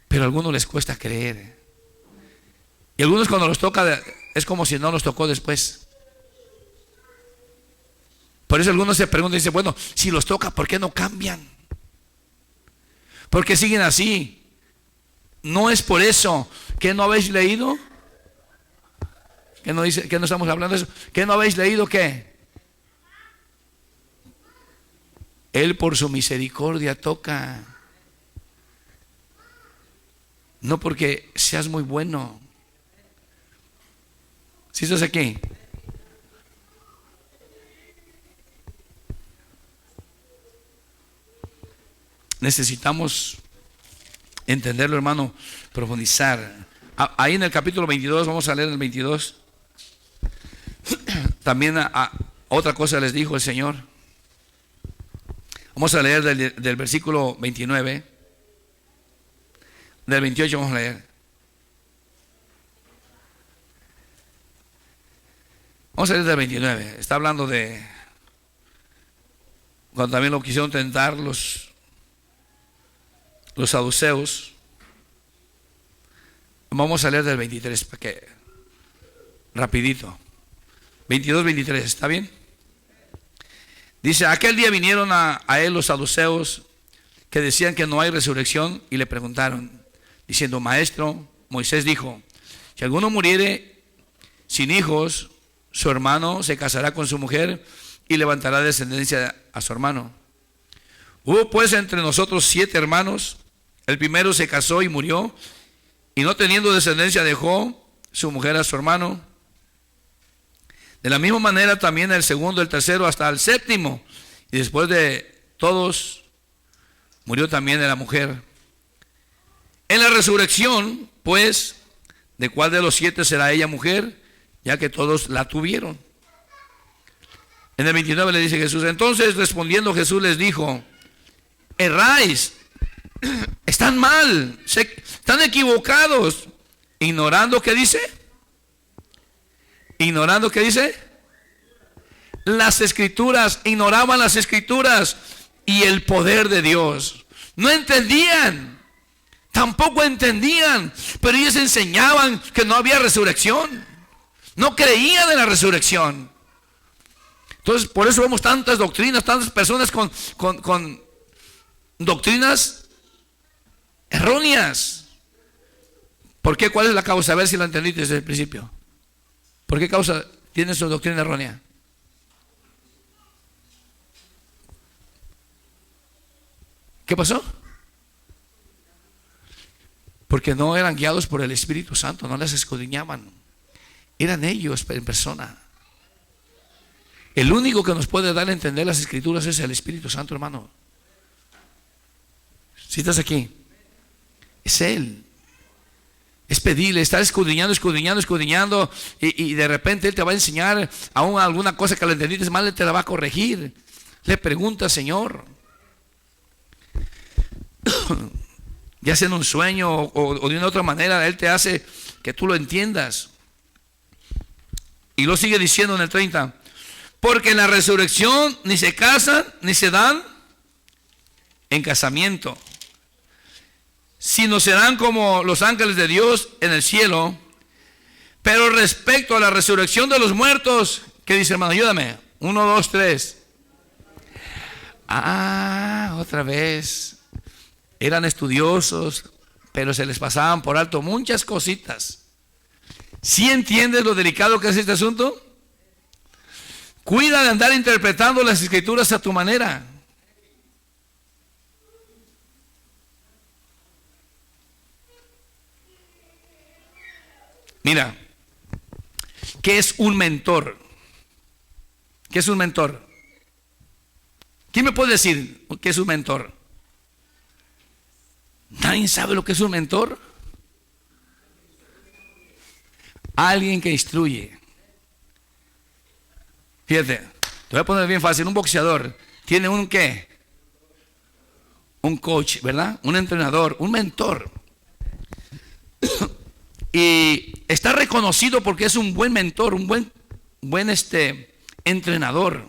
Pero a algunos les cuesta creer. Y algunos cuando los toca es como si no los tocó después. Por eso algunos se preguntan y dicen, bueno, si los toca, ¿por qué no cambian? ¿Por qué siguen así? No es por eso. ¿Qué no habéis leído? ¿Qué no dice? ¿Qué no estamos hablando de eso? ¿Qué no habéis leído? ¿Qué? Él por su misericordia toca. no porque seas muy bueno. ¿Sí estás aquí? Necesitamos entenderlo, hermano, profundizar. Ahí en el capítulo 22, vamos a leer el 22. También otra cosa les dijo el Señor. Vamos a leer del versículo 29. Del 28 vamos a leer. Vamos a leer del 29. Está hablando de cuando también lo quisieron tentar los saduceos. Vamos a leer del 23 para que rapidito. 22, 23, ¿está bien? Dice: aquel día vinieron a él los saduceos que decían que no hay resurrección y le preguntaron, diciendo: Maestro, Moisés dijo, si alguno muriere sin hijos, su hermano se casará con su mujer y levantará descendencia a su hermano. Hubo pues entre nosotros 7 hermanos. El primero se casó y murió, y no teniendo descendencia dejó su mujer a su hermano. De la misma manera también el segundo, el tercero, hasta el séptimo. Y después de todos murió también la mujer. En la resurrección, pues, ¿de cuál de los 7 será ella mujer? Ya que todos la tuvieron. En el 29 le dice Jesús: entonces respondiendo Jesús les dijo: erráis, están mal, están equivocados, ignorando, ¿qué dice? Ignorando, ¿qué dice? Las escrituras. Ignoraban las escrituras y el poder de Dios. No entendían, tampoco entendían, pero ellos enseñaban que no había resurrección. No creían en la resurrección. Entonces, por eso vemos tantas doctrinas, tantas personas con doctrinas erróneas. ¿Por qué? ¿Cuál es la causa? A ver si lo entendiste desde el principio. ¿Por qué causa tiene su doctrina errónea? ¿Qué pasó? Porque no eran guiados por el Espíritu Santo, no las escudriñaban. Eran ellos en persona. El único que nos puede dar a entender las Escrituras es el Espíritu Santo, hermano. Si estás aquí, es Él. Es pedirle, estar escudriñando y de repente Él te va a enseñar aún alguna cosa que le entendiste mal, Él te la va a corregir. Le pregunta: Señor, ya sea en un sueño o de una otra manera, Él te hace que tú lo entiendas. Y lo sigue diciendo en el 30: porque en la resurrección ni se casan ni se dan en casamiento, sino serán como los ángeles de Dios en el cielo. Pero respecto a la resurrección de los muertos, ¿qué dice, hermano? Ayúdame. 1, 2, 3. Otra vez. Eran estudiosos, pero se les pasaban por alto muchas cositas. ¿Sí entiendes lo delicado que es este asunto? Cuida de andar interpretando las Escrituras a tu manera. Mira, ¿qué es un mentor? ¿Qué es un mentor? ¿Quién me puede decir qué es un mentor? ¿Nadie sabe lo que es un mentor? Alguien que instruye. Fíjate, te voy a poner bien fácil. Un boxeador tiene un ¿qué? Un coach, ¿verdad? Un entrenador, un mentor. Y está reconocido porque es un buen mentor, un buen entrenador.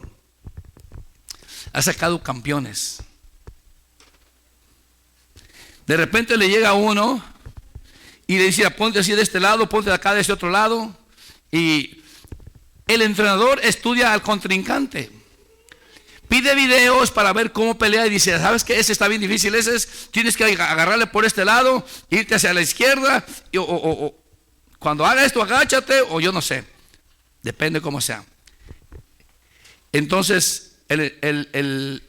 Ha sacado campeones. De repente le llega uno y le dice: ponte así de este lado, ponte de acá de este otro lado. Y el entrenador estudia al contrincante. Pide videos para ver cómo pelea y dice: ¿sabes qué? Ese está bien difícil, tienes que agarrarle por este lado, irte hacia la izquierda, o cuando haga esto agáchate, o yo no sé, depende cómo sea. Entonces el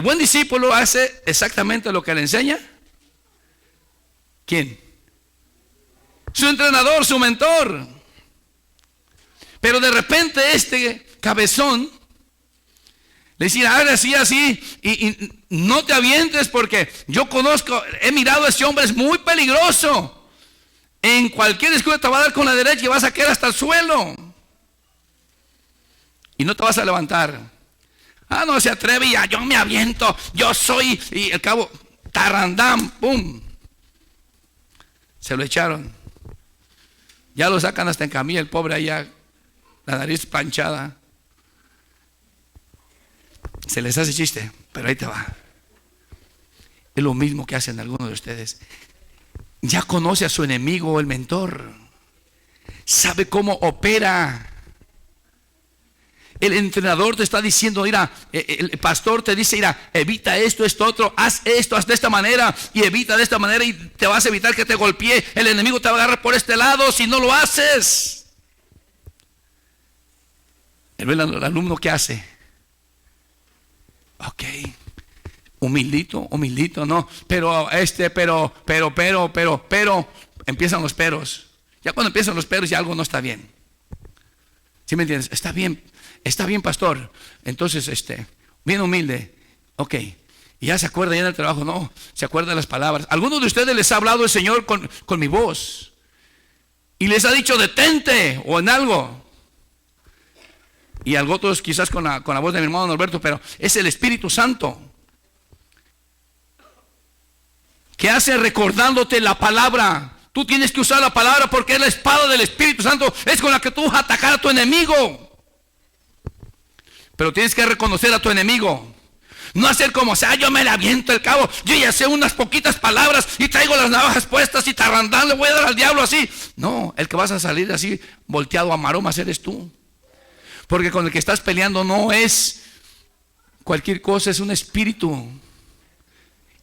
buen discípulo hace exactamente lo que le enseña. ¿Quién? su entrenador, su mentor. Pero de repente este cabezón le decía, ahora sí, así, y no te avientes porque yo conozco, he mirado a ese hombre, es muy peligroso. En cualquier escudo te va a dar con la derecha y vas a caer hasta el suelo. Y no te vas a levantar. Ah, no se atreve, ya yo me aviento, yo soy, y al cabo, tarandam, pum. Se lo echaron. Ya lo sacan hasta en camilla, el pobre allá, la nariz planchada. Se les hace chiste, pero ahí te va. Es lo mismo que hacen algunos de ustedes. Ya conoce a su enemigo, el mentor. Sabe cómo opera. El entrenador te está diciendo, mira, el pastor te dice, mira, evita esto, esto, otro, haz esto, haz de esta manera y evita de esta manera y te vas a evitar que te golpee. El enemigo te va a agarrar por este lado si no lo haces. El alumno, ¿qué hace? Ok, humildito, no, pero empiezan los peros. Ya cuando empiezan los peros ya algo no está bien. ¿Sí me entiendes? Está bien, pastor. Entonces, bien humilde. Ok, y ya se acuerda ya en el trabajo, no, se acuerda de las palabras. ¿Algunos de ustedes les ha hablado el Señor con mi voz? Y les ha dicho detente o en algo. Y algo otros quizás con la voz de mi hermano Norberto, pero es el Espíritu Santo que hace recordándote la palabra. Tú tienes que usar la palabra porque es la espada del Espíritu Santo, es con la que tú vas a atacar a tu enemigo. Pero tienes que reconocer a tu enemigo. No hacer como sea, yo me le aviento el cabo, yo ya sé unas poquitas palabras y traigo las navajas puestas y tarrandán, le voy a dar al diablo así. No, el que vas a salir así volteado a maromas eres tú. Porque con el que estás peleando no es cualquier cosa, es un espíritu.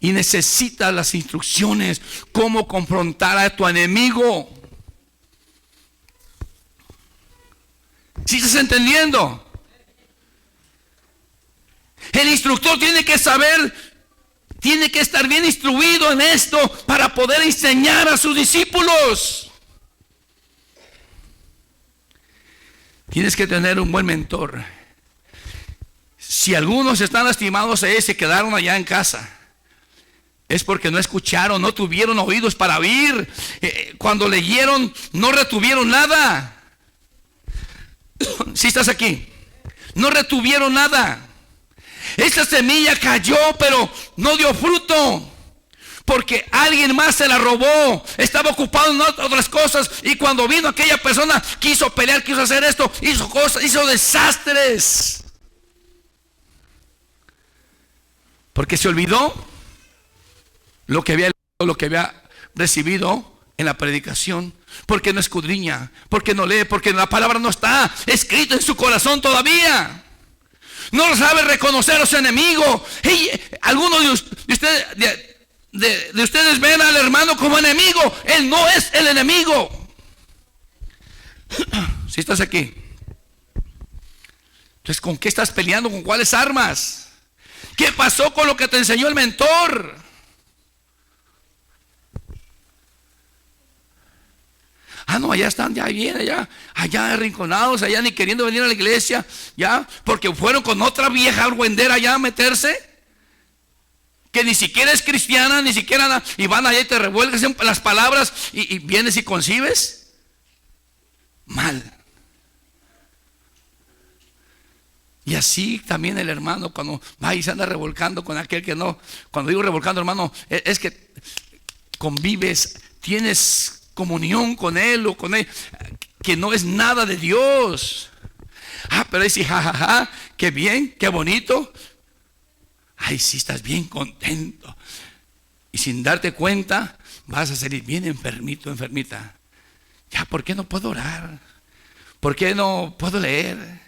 Y necesitas las instrucciones, cómo confrontar a tu enemigo. ¿Sí estás entendiendo? El instructor tiene que saber, tiene que estar bien instruido en esto para poder enseñar a sus discípulos. Tienes que tener un buen mentor. Si algunos están lastimados y se quedaron allá en casa, es porque no escucharon, no tuvieron oídos para oír. Cuando leyeron, no retuvieron nada. Si estás aquí, no retuvieron nada. Esta semilla cayó, pero no dio fruto. Porque alguien más se la robó, estaba ocupado en otras cosas. Y cuando vino aquella persona, quiso pelear, quiso hacer esto, hizo cosas, hizo desastres. Porque se olvidó lo que había recibido en la predicación. Porque no escudriña, porque no lee, porque la palabra no está escrita en su corazón todavía. No sabe reconocer a su enemigo. Hey, algunos de ustedes... De ustedes ven al hermano como enemigo. Él no es el enemigo. Si estás aquí, entonces ¿con qué estás peleando? ¿Con cuáles armas? ¿Qué pasó con lo que te enseñó el mentor? Ah, no, allá están, ya vienen, allá arrinconados, allá ni queriendo venir a la iglesia, ya, porque fueron con otra vieja argüendera allá a meterse. Que ni siquiera es cristiana, ni siquiera nada, y van allá y te revuelves en las palabras y vienes y concibes mal. Y así también el hermano cuando va y se anda revolcando con aquel que no. Cuando digo revolcando, hermano, es que convives, tienes comunión con él o con él, que no es nada de Dios. Ah, pero ahí sí, jajaja, qué bien, qué bonito. Ay, sí, estás bien contento. Y sin darte cuenta, vas a salir bien enfermito, enfermita. Ya, ¿por qué no puedo orar? ¿Por qué no puedo leer?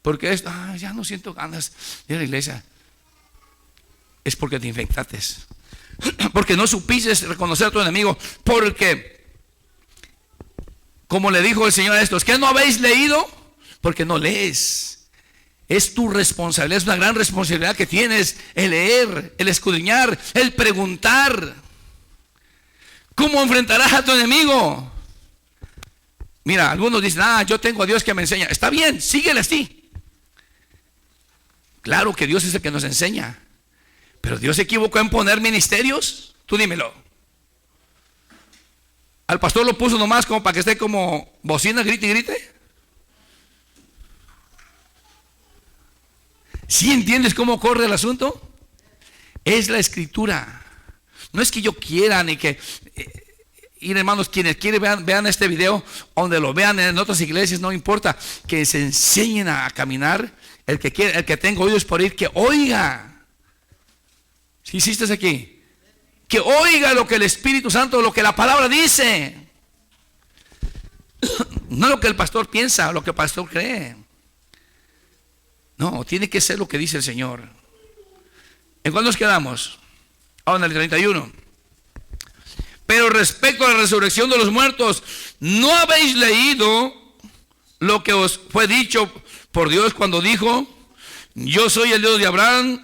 ¿Por qué ya no siento ganas de ir a la iglesia? Es porque te infectaste. Porque no supiste reconocer a tu enemigo. Porque, como le dijo el Señor a estos, ¿qué no habéis leído? Porque no lees. Es tu responsabilidad, es una gran responsabilidad que tienes el leer, el escudriñar, el preguntar. ¿Cómo enfrentarás a tu enemigo? Mira, algunos dicen, yo tengo a Dios que me enseña. Está bien, síguele así. Claro que Dios es el que nos enseña. Pero Dios se equivocó en poner ministerios. Tú dímelo. Al pastor lo puso nomás como para que esté como bocina, grite y grite. ¿Sí entiendes cómo corre el asunto? Es la escritura. No es que yo quiera ni que... Y hermanos, quienes quieren vean este video, donde lo vean en otras iglesias, no importa, que se enseñen a caminar. El que quiera, el que tenga oídos por oír, que oiga. Si hiciste aquí, que oiga lo que el Espíritu Santo, lo que la palabra dice. No lo que el pastor piensa, lo que el pastor cree. No, tiene que ser lo que dice el Señor. ¿En cuál nos quedamos? En el 31. Pero respecto a la resurrección de los muertos, ¿no habéis leído lo que os fue dicho por Dios cuando dijo: yo soy el Dios de Abraham,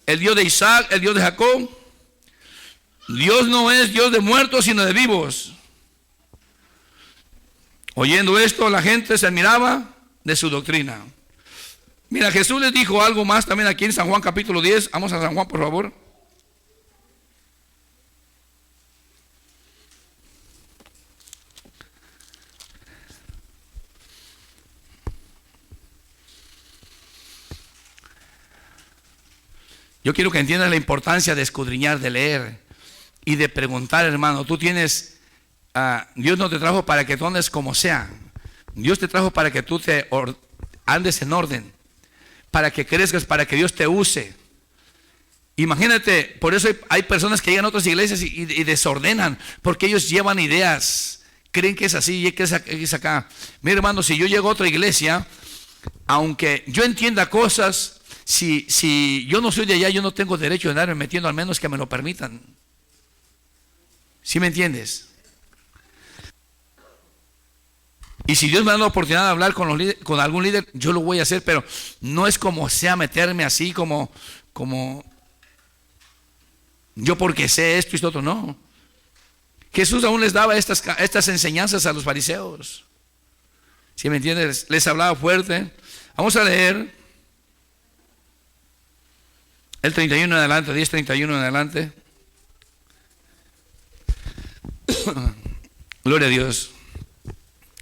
el Dios de Isaac, el Dios de Jacob? Dios no es Dios de muertos, sino de vivos. Oyendo esto, la gente se admiraba de su doctrina. Mira, Jesús les dijo algo más también aquí en San Juan capítulo 10. Vamos a San Juan, por favor. Yo quiero que entiendas la importancia de escudriñar, de leer y de preguntar, hermano. Tú tienes, Dios no te trajo para que tú andes como sea. Dios te trajo para que tú andes en orden, para que crezcas, para que Dios te use. Imagínate, por eso hay personas que llegan a otras iglesias y desordenan, porque ellos llevan ideas, creen que es así y que es acá. Mira, hermano, si yo llego a otra iglesia, aunque yo entienda cosas, si yo no soy de allá, yo no tengo derecho de andarme metiendo, al menos que me lo permitan. ¿Sí me entiendes? Y si Dios me da la oportunidad de hablar con algún líder, yo lo voy a hacer, pero no es como sea meterme así como yo porque sé esto y esto otro, no. Jesús aún les daba estas enseñanzas a los fariseos. ¿Sí me entiendes? Les hablaba fuerte. Vamos a leer el 31 en adelante, 10:31 en adelante. Gloria a Dios.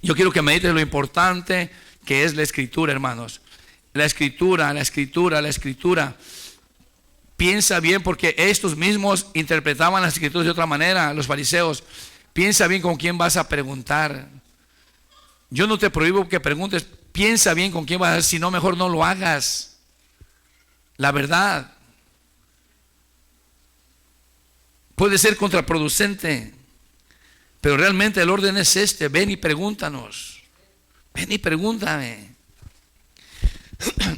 Yo quiero que medites lo importante que es la escritura, hermanos. La escritura. Piensa bien, porque estos mismos interpretaban las escrituras de otra manera, los fariseos. Piensa bien con quién vas a preguntar. Yo no te prohíbo que preguntes. Piensa bien con quién vas a hacer, si no, mejor no lo hagas. La verdad puede ser contraproducente, pero realmente el orden es este: ven y pregúntanos, ven y pregúntame.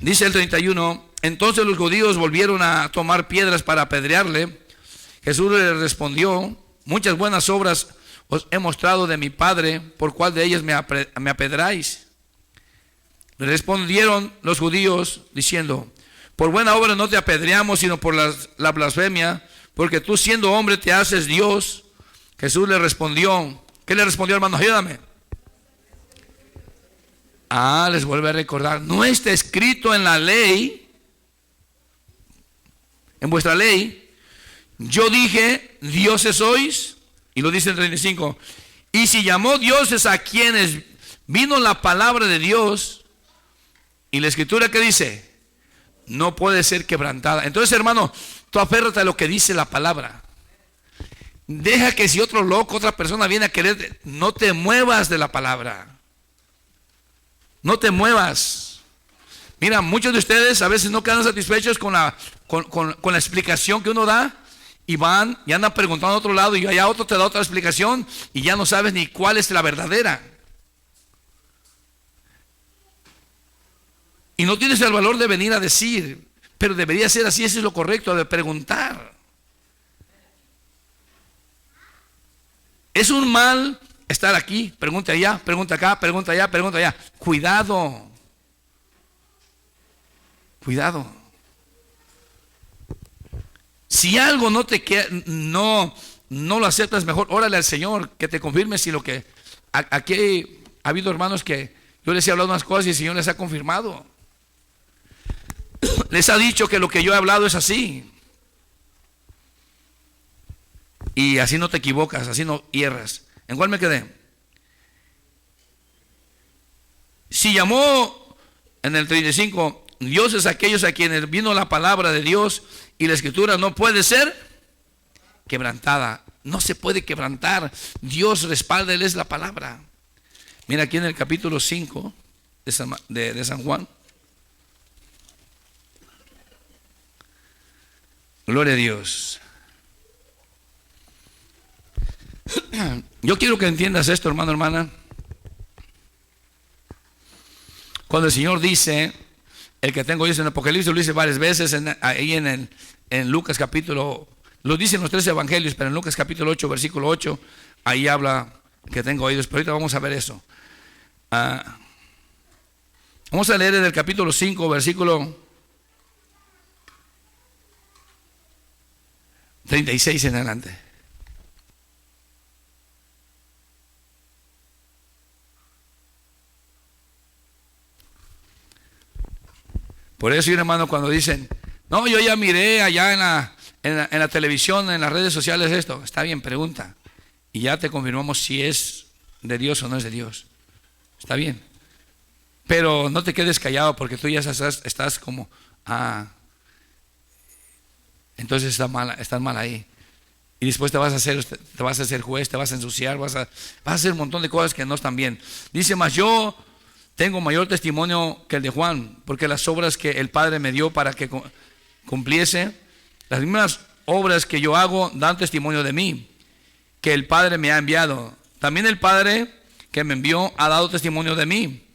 Dice el 31: entonces los judíos volvieron a tomar piedras para apedrearle. Jesús le respondió: muchas buenas obras os he mostrado de mi Padre, ¿por cuál de ellas me apedráis? Le respondieron los judíos diciendo: por buena obra no te apedreamos, sino por la blasfemia, porque tú, siendo hombre, te haces Dios. Jesús le respondió. ¿Qué le respondió, hermano? Ayúdame. Les vuelve a recordar: no está escrito en la ley, en vuestra ley, yo dije dioses sois. Y lo dice en 35: y si llamó dioses a quienes vino la palabra de Dios. Y la escritura, ¿qué dice? No puede ser quebrantada. Entonces, hermano, tú aférrate a lo que dice la palabra. Deja que si otro loco, otra persona viene a querer, no te muevas de la palabra. No te muevas. Mira, muchos de ustedes a veces no quedan satisfechos con la explicación que uno da, y van y andan preguntando a otro lado, y allá otro te da otra explicación y ya no sabes ni cuál es la verdadera. Y no tienes el valor de venir a decir, pero debería ser así, eso es lo correcto, de preguntar. Es un mal estar aquí, pregunta allá, pregunta acá, pregunta allá, pregunta allá. Cuidado. Cuidado. Si algo no no lo aceptas, mejor órale al Señor que te confirme si lo que... Aquí ha habido hermanos que yo les he hablado unas cosas y el Señor les ha confirmado. Les ha dicho que lo que yo he hablado es así. Y así no te equivocas, así no hierras. ¿En cuál me quedé? Si llamó en el 35 dioses aquellos a quienes vino la palabra de Dios, y la escritura no puede ser quebrantada. No se puede quebrantar. Dios respalda, Él es la palabra. Mira aquí en el capítulo 5 de San Juan. Gloria a Dios. Yo quiero que entiendas esto, hermano, hermana. Cuando el Señor dice, el que tengo oídos en Apocalipsis, lo dice varias veces, ahí en Lucas capítulo, lo dicen los 3 evangelios, pero en Lucas capítulo 8, versículo 8, ahí habla que tengo oídos, pero ahorita vamos a ver eso. Vamos a leer en el capítulo 5, versículo 36 en adelante. Por eso, hermano, cuando dicen, no, yo ya miré allá en la televisión, en las redes sociales esto, está bien, pregunta, y ya te confirmamos si es de Dios o no es de Dios. Está bien, pero no te quedes callado, porque tú ya estás como, entonces estás mal ahí. Y después te vas a hacer juez, te vas a ensuciar, vas a hacer un montón de cosas que no están bien. Dice, mas yo tengo mayor testimonio que el de Juan, porque las obras que el Padre me dio para que cumpliese, las mismas obras que yo hago dan testimonio de mí, que el Padre me ha enviado. También el Padre que me envió ha dado testimonio de mí.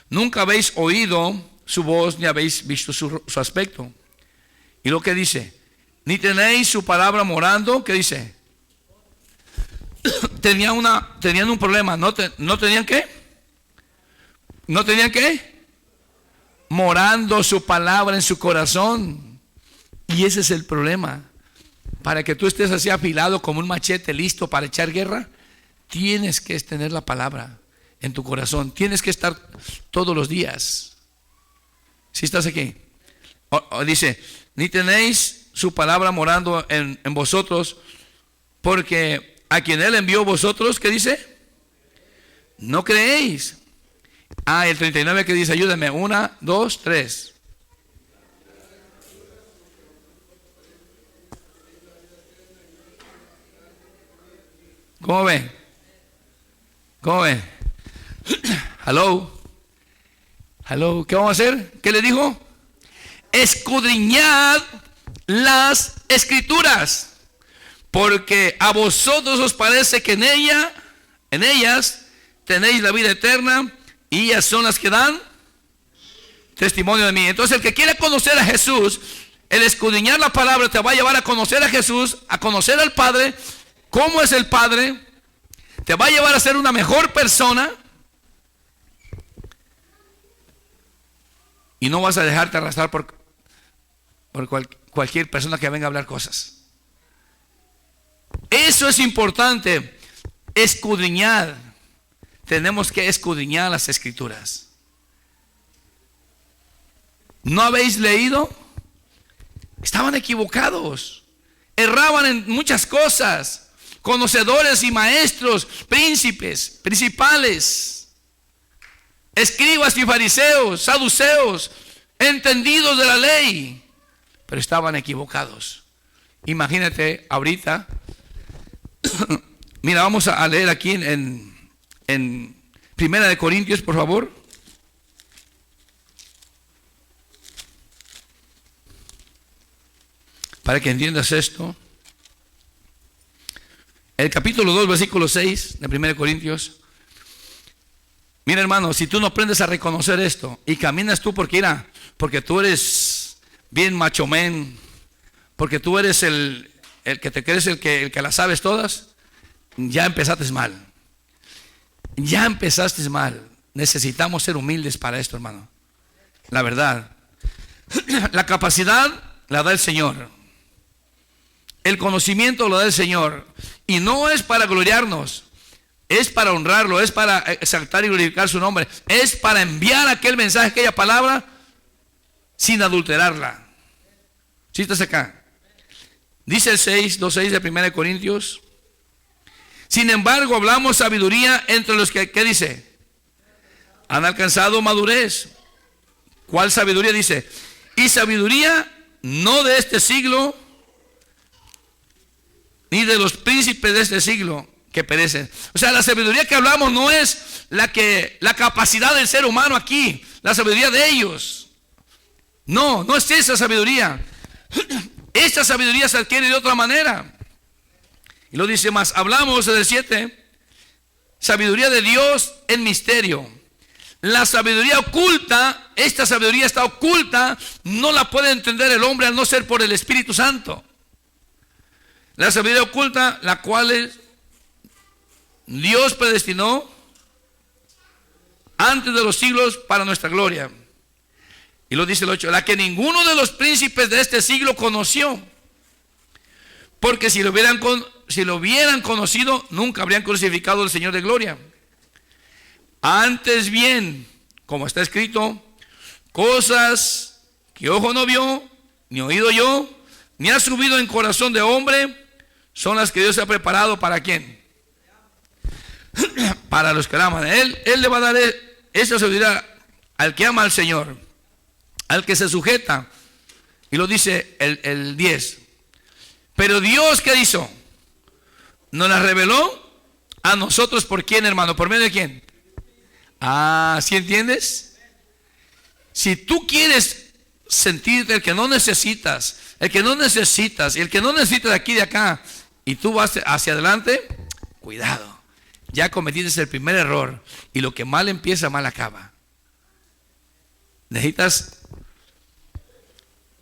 Nunca habéis oído su voz ni habéis visto su aspecto. Y lo que dice, ni tenéis su palabra morando. ¿Qué dice? Tenían un problema. ¿No tenían qué? ¿No tenían qué? Morando su palabra en su corazón. Y ese es el problema. Para que tú estés así afilado como un machete listo para echar guerra, tienes que tener la palabra en tu corazón. Tienes que estar todos los días. ¿Sí estás aquí? Dice, ni tenéis su palabra morando en vosotros, porque a quien Él envió vosotros, ¿qué dice? No creéis. El 39 que dice, ayúdame, 1, 2, 3. ¿Cómo ven? ¿Cómo ven? Hello. ¿Qué vamos a hacer? ¿Qué le dijo? Escudriñad las escrituras, porque a vosotros os parece que en ellas tenéis la vida eterna, y ellas son las que dan testimonio de mí. Entonces, el que quiere conocer a Jesús, el escudriñar la palabra te va a llevar a conocer a Jesús, a conocer al Padre, cómo es el Padre, te va a llevar a ser una mejor persona, y no vas a dejarte arrastrar por cualquier persona que venga a hablar cosas. Eso es importante, escudriñar. Tenemos que escudriñar las escrituras. ¿No habéis leído? Estaban equivocados, erraban en muchas cosas, conocedores y maestros, príncipes, principales, escribas y fariseos, saduceos, entendidos de la ley, pero estaban equivocados. Imagínate ahorita. Mira, vamos a leer aquí en Primera de Corintios, por favor. Para que entiendas esto. El capítulo 2, versículo 6 de 1 Corintios. Mira, hermano, si tú no aprendes a reconocer esto y caminas tú porque tú eres bien macho men, porque tú eres el que te crees el que las sabes todas, ya empezaste mal. Ya empezaste mal. Necesitamos ser humildes para esto, hermano. La verdad. La capacidad la da el Señor. El conocimiento lo da el Señor. Y no es para gloriarnos, es para honrarlo, es para exaltar y glorificar su nombre. Es para enviar aquel mensaje, aquella palabra, sin adulterarla. ¿Sí estás acá? Dice el 2:6 de 1 Corintios. Sin embargo, hablamos sabiduría entre los que, ¿qué dice? Han alcanzado madurez. ¿Cuál sabiduría? Dice, y sabiduría no de este siglo, ni de los príncipes de este siglo que perecen. O sea, la sabiduría que hablamos no es la capacidad del ser humano aquí, la sabiduría de ellos. No, no es esa sabiduría. Esta sabiduría se adquiere de otra manera. Y lo dice más, hablamos del 7, sabiduría de Dios en misterio. La sabiduría oculta, esta sabiduría está oculta, no la puede entender el hombre al no ser por el Espíritu Santo. La sabiduría oculta, la cual Dios predestinó antes de los siglos para nuestra gloria. Y lo dice el 8, la que ninguno de los príncipes de este siglo conoció. Porque si lo hubieran conocido, nunca habrían crucificado al Señor de gloria. Antes bien, como está escrito, cosas que ojo no vio, ni oído yo, ni ha subido en corazón de hombre, son las que Dios ha preparado para ¿quién? Para los que la aman. Él le va a dar esa sabiduría al que ama al Señor, al que se sujeta. Y lo dice el 10. Pero Dios, ¿qué hizo? Nos la reveló a nosotros. ¿Por quién, hermano? ¿Por medio de quién? ¿Sí entiendes? Si tú quieres sentirte el que no necesitas, y el que no necesita de aquí y de acá, y tú vas hacia adelante, cuidado, ya cometiste el primer error, y lo que mal empieza, mal acaba. Necesitas,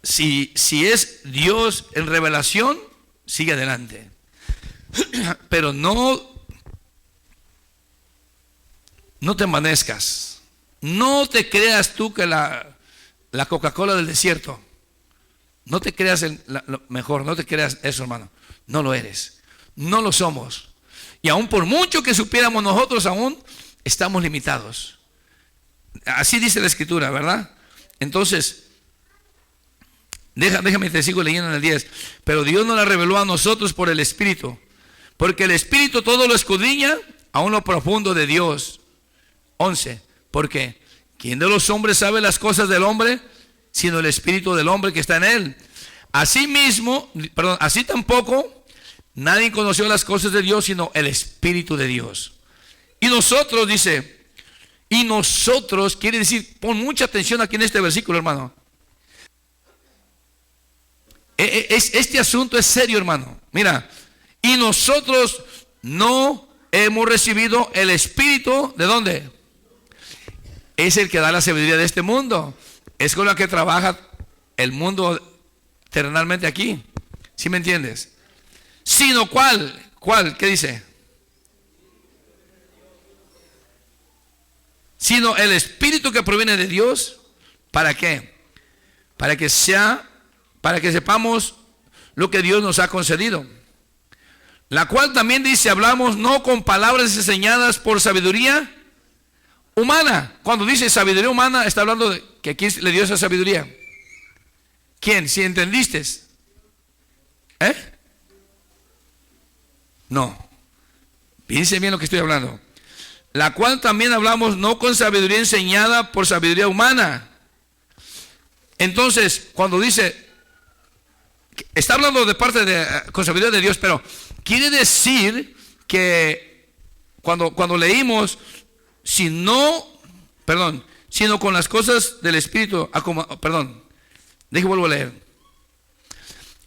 si es Dios en revelación, sigue adelante, pero no te envanezcas. No te creas tú que la Coca-Cola del desierto. No te creas lo mejor, no te creas eso, hermano. No lo eres, no lo somos. Y aún por mucho que supiéramos nosotros, aún estamos limitados. Así dice la Escritura, ¿verdad? Entonces, déjame te sigo leyendo en el 10. Pero Dios nos la reveló a nosotros por el Espíritu, porque el Espíritu todo lo escudriña, aún lo profundo de Dios. 11. ¿Por qué? ¿Quién de los hombres sabe las cosas del hombre, sino el espíritu del hombre que está en él? Así tampoco nadie conoció las cosas de Dios, sino el Espíritu de Dios. Y nosotros, dice, quiere decir, pon mucha atención aquí en este versículo, hermano. Este asunto es serio, hermano. Mira, y nosotros no hemos recibido el Espíritu, ¿de dónde? Es el que da la sabiduría de este mundo. Es con la que trabaja el mundo terrenalmente aquí. ¿Sí me entiendes? Sino ¿cuál? ¿Qué dice? Sino el Espíritu que proviene de Dios. ¿Para qué? Para que sepamos lo que Dios nos ha concedido. La cual también dice, hablamos no con palabras enseñadas por sabiduría humana. Cuando dice sabiduría humana, está hablando de que quién le dio esa sabiduría. ¿Quién? ¿Si entendiste? No. Piense bien lo que estoy hablando. La cual también hablamos no con sabiduría enseñada por sabiduría humana. Entonces, cuando dice, está hablando de parte con sabiduría de Dios, pero quiere decir que cuando leímos, sino con las cosas del Espíritu, vuelvo a leer.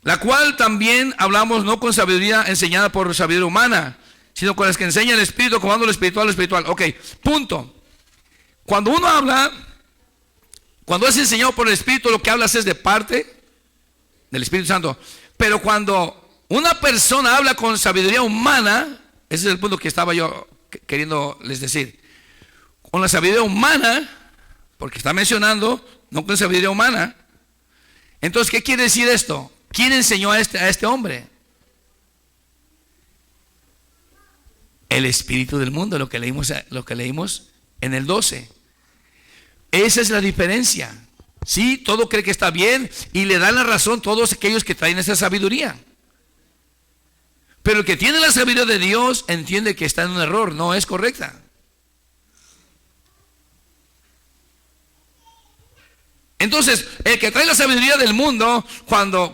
La cual también hablamos no con sabiduría enseñada por sabiduría humana, sino con las que enseña el Espíritu, acomodando lo espiritual. Ok, punto. Cuando es enseñado por el Espíritu, lo que hablas es de parte del Espíritu Santo. Pero cuando una persona habla con sabiduría humana, ese es el punto que estaba yo queriendo les decir. Con la sabiduría humana, porque está mencionando, no con sabiduría humana. Entonces, ¿qué quiere decir esto? ¿Quién enseñó a este hombre? el espíritu del mundo, lo que leímos en el 12. Esa es la diferencia. Sí, todo cree que está bien y le dan la razón todos aquellos que traen esa sabiduría. Pero el que tiene la sabiduría de Dios entiende que está en un error, no es correcta. Entonces, el que trae la sabiduría del mundo, cuando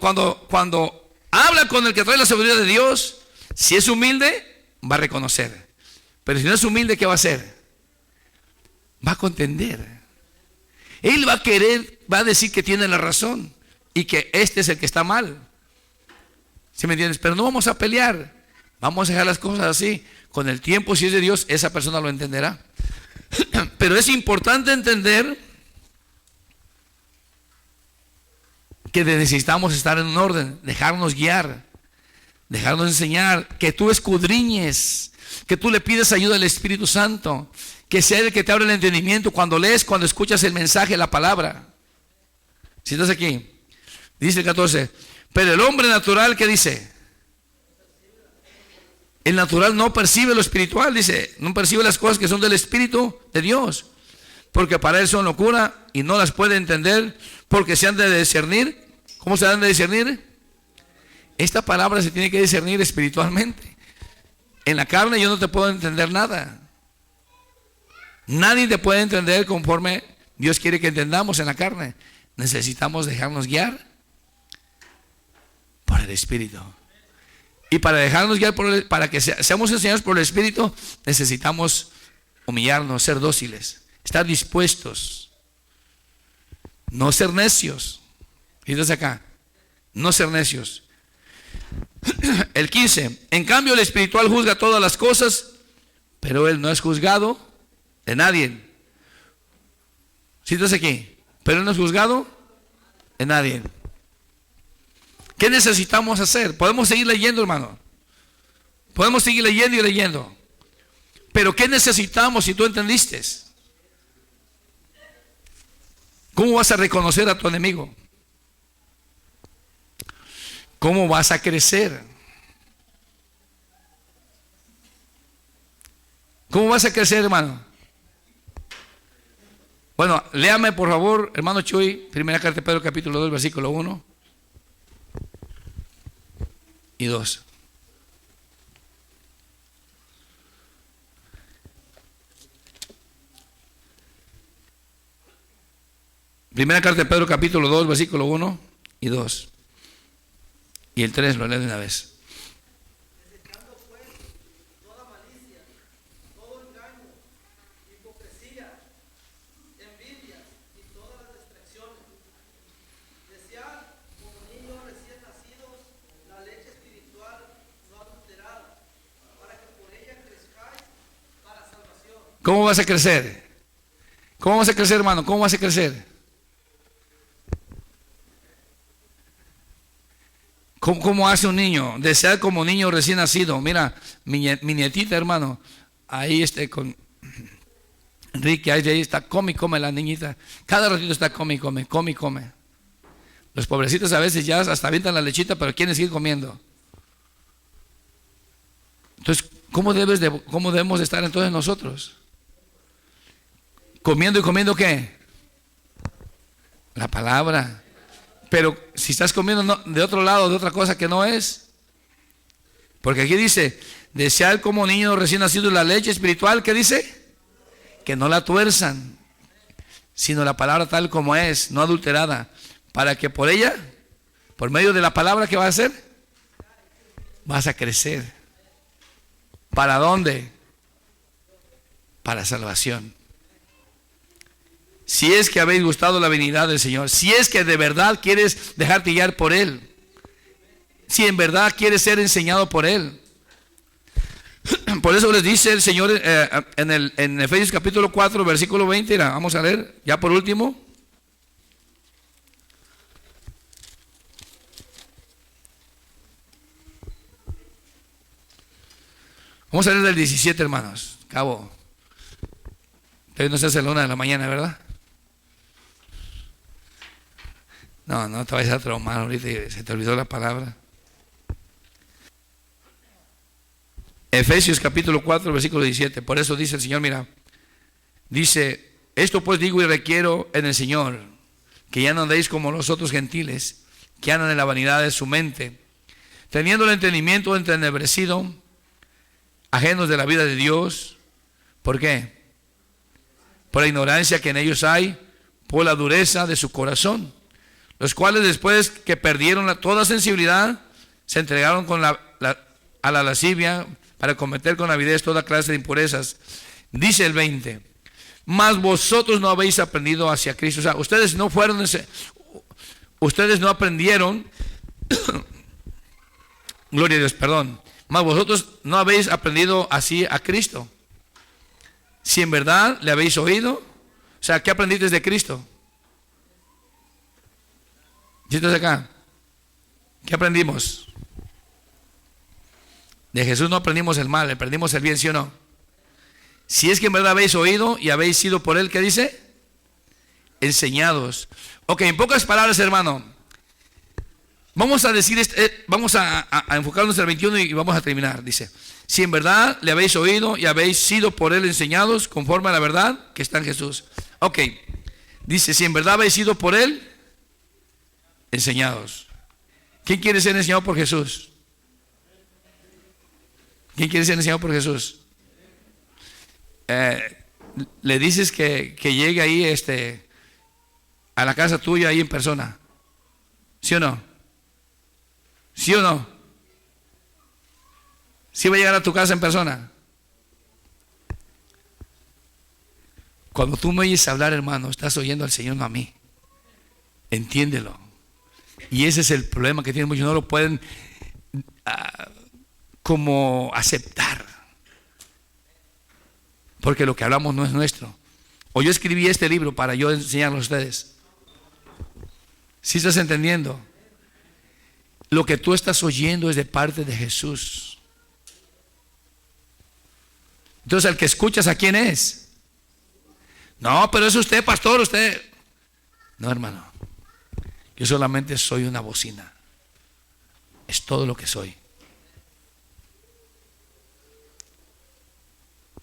habla con el que trae la sabiduría de Dios, si es humilde, va a reconocer. Pero si no es humilde, ¿qué va a hacer? Va a contender. Él va a querer, va a decir que tiene la razón y que este es el que está mal. ¿Sí me entiendes? Pero no vamos a pelear. Vamos a dejar las cosas así. Con el tiempo, si es de Dios, esa persona lo entenderá. Pero es importante entender que necesitamos estar en un orden, dejarnos guiar, dejarnos enseñar, que tú escudriñes, que tú le pides ayuda al Espíritu Santo, que sea el que te abre el entendimiento cuando lees, cuando escuchas el mensaje, la palabra. Si estás aquí, dice el 14, pero el hombre natural, ¿qué dice? El natural no percibe lo espiritual, dice, no percibe las cosas que son del Espíritu de Dios, porque para él son locura y no las puede entender, porque se han de discernir. ¿Cómo se han de discernir? Esta palabra se tiene que discernir espiritualmente. En la carne yo no te puedo entender nada. Nadie te puede entender conforme Dios quiere que entendamos en la carne. Necesitamos dejarnos guiar por el Espíritu. Y para dejarnos guiar para que seamos enseñados por el Espíritu, necesitamos humillarnos, ser dóciles, estar dispuestos, no ser necios. Fíjense acá, no ser necios. El 15, en cambio el espiritual juzga todas las cosas, pero él no es juzgado de nadie. Fíjense aquí, pero él no es juzgado de nadie. ¿Qué necesitamos hacer? Podemos seguir leyendo, hermano. Podemos seguir leyendo y leyendo. Pero ¿qué necesitamos si tú entendiste? ¿Cómo vas a reconocer a tu enemigo? ¿Cómo vas a crecer? ¿Cómo vas a crecer, hermano? Bueno, léame por favor, hermano Chuy, primera carta de Pedro, capítulo 2, versículo 1 y 2. Primera carta de Pedro, capítulo 2, versículo 1 y 2. Y el 3 lo leo de una vez. Desechando pues toda malicia, todo engaño, hipocresía, envidia y todas las distracciones. Desead como niños recién nacidos la leche espiritual no adulterada, para que por ella crezcáis para salvación. ¿Cómo vas a crecer? ¿Cómo vas a crecer, hermano? ¿Cómo vas a crecer? ¿Cómo hace un niño? Desear como niño recién nacido. Mira, mi nietita, hermano, ahí con Enrique, ahí está, come y come la niñita. Cada ratito está come y come, come y come. Los pobrecitos a veces ya hasta avientan la lechita, pero quieren seguir comiendo. Entonces, ¿cómo debemos de estar entonces nosotros? ¿Comiendo y comiendo qué? La palabra. Pero si estás comiendo de otro lado, de otra cosa que no es. Porque aquí dice, desear como niño recién nacido la leche espiritual, ¿qué dice? Que no la tuerzan, sino la palabra tal como es, no adulterada, para que por ella, por medio de la palabra, ¿qué vas a hacer? Vas a crecer. ¿Para dónde? Para salvación. Si es que habéis gustado la venida del Señor, si es que de verdad quieres dejarte guiar por Él, si en verdad quieres ser enseñado por Él. Por eso les dice el Señor en Efesios capítulo 4, versículo 20, vamos a leer, ya por último. Vamos a leer del 17, hermanos. Cabo, pero no se hace la 1 de la mañana, ¿verdad? No te vayas a traumar ahorita y se te olvidó la palabra. Efesios capítulo 4, versículo 17. Por eso dice el Señor, mira, dice, esto pues digo y requiero en el Señor, que ya no andéis como los otros gentiles, que andan en la vanidad de su mente, teniendo el entendimiento entenebrecido, ajenos de la vida de Dios. ¿Por qué? Por la ignorancia que en ellos hay, por la dureza de su corazón, los cuales después que perdieron toda sensibilidad, se entregaron a la lascivia para cometer con avidez toda clase de impurezas. Dice el 20, mas vosotros no habéis aprendido hacia Cristo. O sea, ustedes no aprendieron, gloria a Dios, perdón, mas vosotros no habéis aprendido así a Cristo. Si en verdad le habéis oído, o sea, ¿qué aprendiste de Cristo? ¿Sí estás acá? ¿Qué aprendimos? De Jesús no aprendimos el mal, aprendimos el bien, ¿sí o no? Si es que en verdad habéis oído y habéis sido por él, ¿qué dice? Enseñados. Ok, en pocas palabras, hermano, vamos a decir, vamos a enfocarnos en el 21 y vamos a terminar. Dice, si en verdad le habéis oído y habéis sido por él enseñados conforme a la verdad que está en Jesús. Ok, dice, si en verdad habéis sido por él enseñados. ¿Quién quiere ser enseñado por Jesús? ¿Quién quiere ser enseñado por Jesús? Le dices que llegue ahí a la casa tuya ahí en persona. ¿Sí o no? ¿Sí o no? ¿Sí va a llegar a tu casa en persona? Cuando tú me oyes hablar, hermano, estás oyendo al Señor, no a mí. Entiéndelo. Y ese es el problema que tienen muchos, no lo pueden como aceptar, porque lo que hablamos no es nuestro. O yo escribí este libro para yo enseñarlo a ustedes. ¿Sí estás entendiendo? Lo que tú estás oyendo es de parte de Jesús. Entonces, el que escuchas, ¿a quién es? No, pero es usted, pastor, usted. No, hermano. Yo solamente soy una bocina. Es todo lo que soy.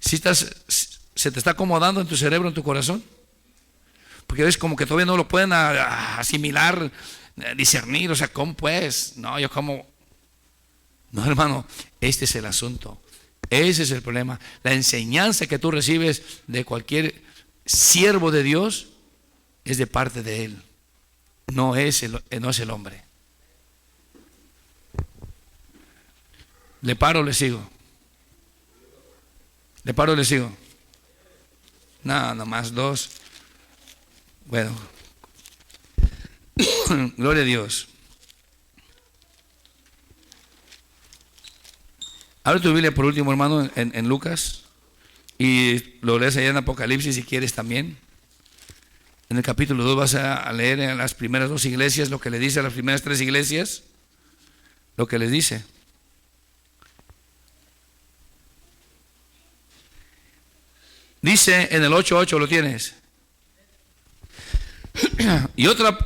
Si se te está acomodando en tu cerebro, en tu corazón, porque ves como que todavía no lo pueden asimilar, discernir, o sea, ¿cómo pues? No, yo como, no, hermano, este es el asunto, ese es el problema. La enseñanza que tú recibes de cualquier siervo de Dios es de parte de él, no es el hombre. ¿Le paro o le sigo? ¿Le paro o le sigo? No, nomás dos. Bueno, gloria a Dios. Abre tu Biblia por último, hermano, en Lucas, y lo lees allá en Apocalipsis si quieres también. En el capítulo 2 vas a leer en las primeras dos iglesias lo que le dice a las primeras tres iglesias, lo que les dice. Dice en el 8:8, ¿lo tienes? Y otra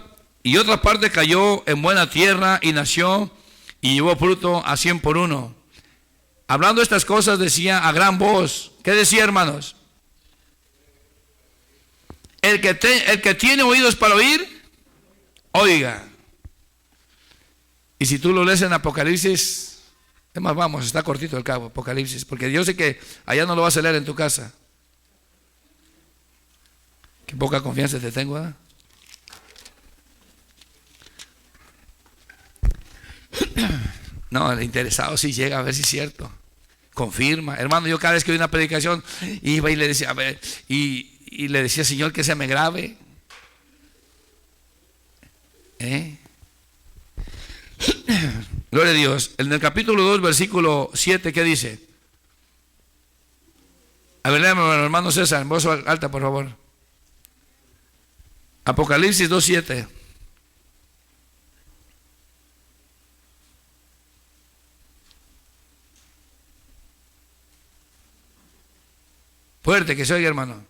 parte cayó en buena tierra y nació y llevó fruto a 100 por uno. Hablando estas cosas decía a gran voz. ¿Qué decía, hermanos? El que tiene oídos para oír, oiga. Y si tú lo lees en Apocalipsis, es más, vamos, está cortito el cabo, Apocalipsis, porque yo sé que allá no lo vas a leer en tu casa. Qué poca confianza te tengo, ¿eh? No, el interesado sí llega a ver si es cierto. Confirma. Hermano, yo cada vez que oí una predicación iba y le decía, a ver, y le decía, Señor, que se me grave. Gloria a Dios. En el capítulo 2, versículo 7, ¿qué dice? A ver, léame, hermano César, en voz alta, por favor. Apocalipsis 2:7. Fuerte, que se oiga, hermano.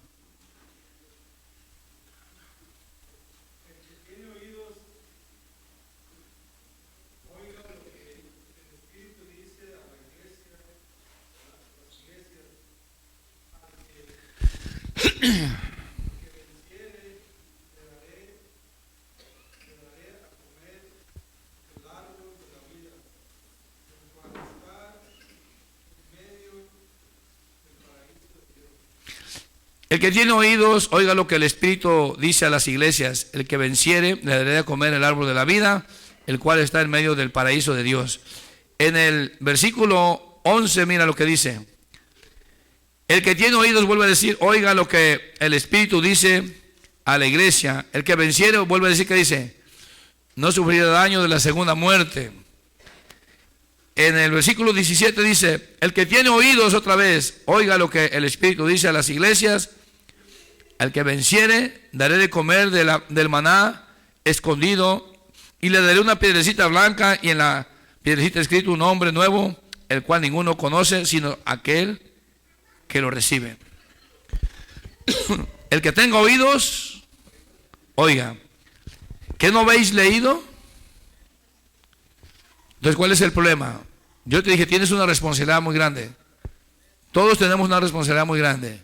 El que tiene oídos, oiga lo que el Espíritu dice a las iglesias. El que venciere, le daré de comer el árbol de la vida, el cual está en medio del paraíso de Dios. En el versículo 11, mira lo que dice. El que tiene oídos, vuelve a decir, oiga lo que el Espíritu dice a la iglesia. El que venciere, vuelve a decir que dice, no sufrirá daño de la segunda muerte. En el versículo 17 dice, el que tiene oídos, otra vez, oiga lo que el Espíritu dice a las iglesias. Al que venciere, daré de comer del maná escondido, y le daré una piedrecita blanca, y en la piedrecita escrito un nombre nuevo, el cual ninguno conoce, sino aquel que lo recibe. El que tenga oídos, oiga. ¿Qué no habéis leído? Entonces, ¿cuál es el problema? Yo te dije, tienes una responsabilidad muy grande. Todos tenemos una responsabilidad muy grande.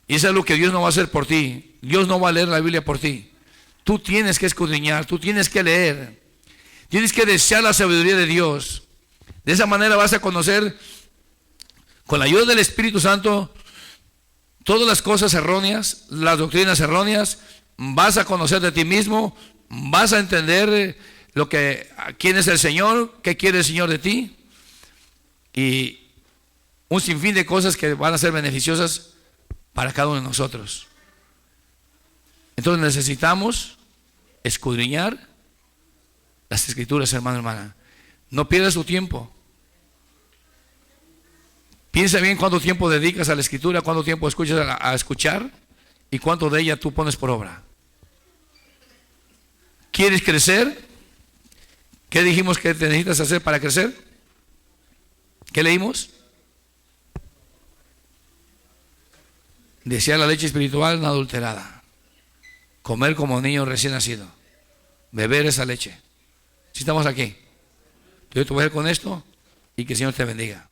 Y eso es lo que Dios no va a hacer por ti. Dios no va a leer la Biblia por ti. Tú tienes que escudriñar, tú tienes que leer. Tienes que desear la sabiduría de Dios. De esa manera vas a conocer, con la ayuda del Espíritu Santo, todas las cosas erróneas, las doctrinas erróneas. Vas a conocer de ti mismo, vas a entender quién es el Señor, qué quiere el Señor de ti. Y un sinfín de cosas que van a ser beneficiosas para cada uno de nosotros. Entonces necesitamos escudriñar las Escrituras, hermano, hermana. No pierdas tu tiempo. Piensa bien cuánto tiempo dedicas a la Escritura, cuánto tiempo escuchas a escuchar y cuánto de ella tú pones por obra. ¿Quieres crecer? ¿Qué dijimos que te necesitas hacer para crecer? ¿Qué leímos? Desear la leche espiritual no adulterada. Comer como niño recién nacido. Beber esa leche. Si estamos aquí. Yo te voy a ir con esto y que el Señor te bendiga.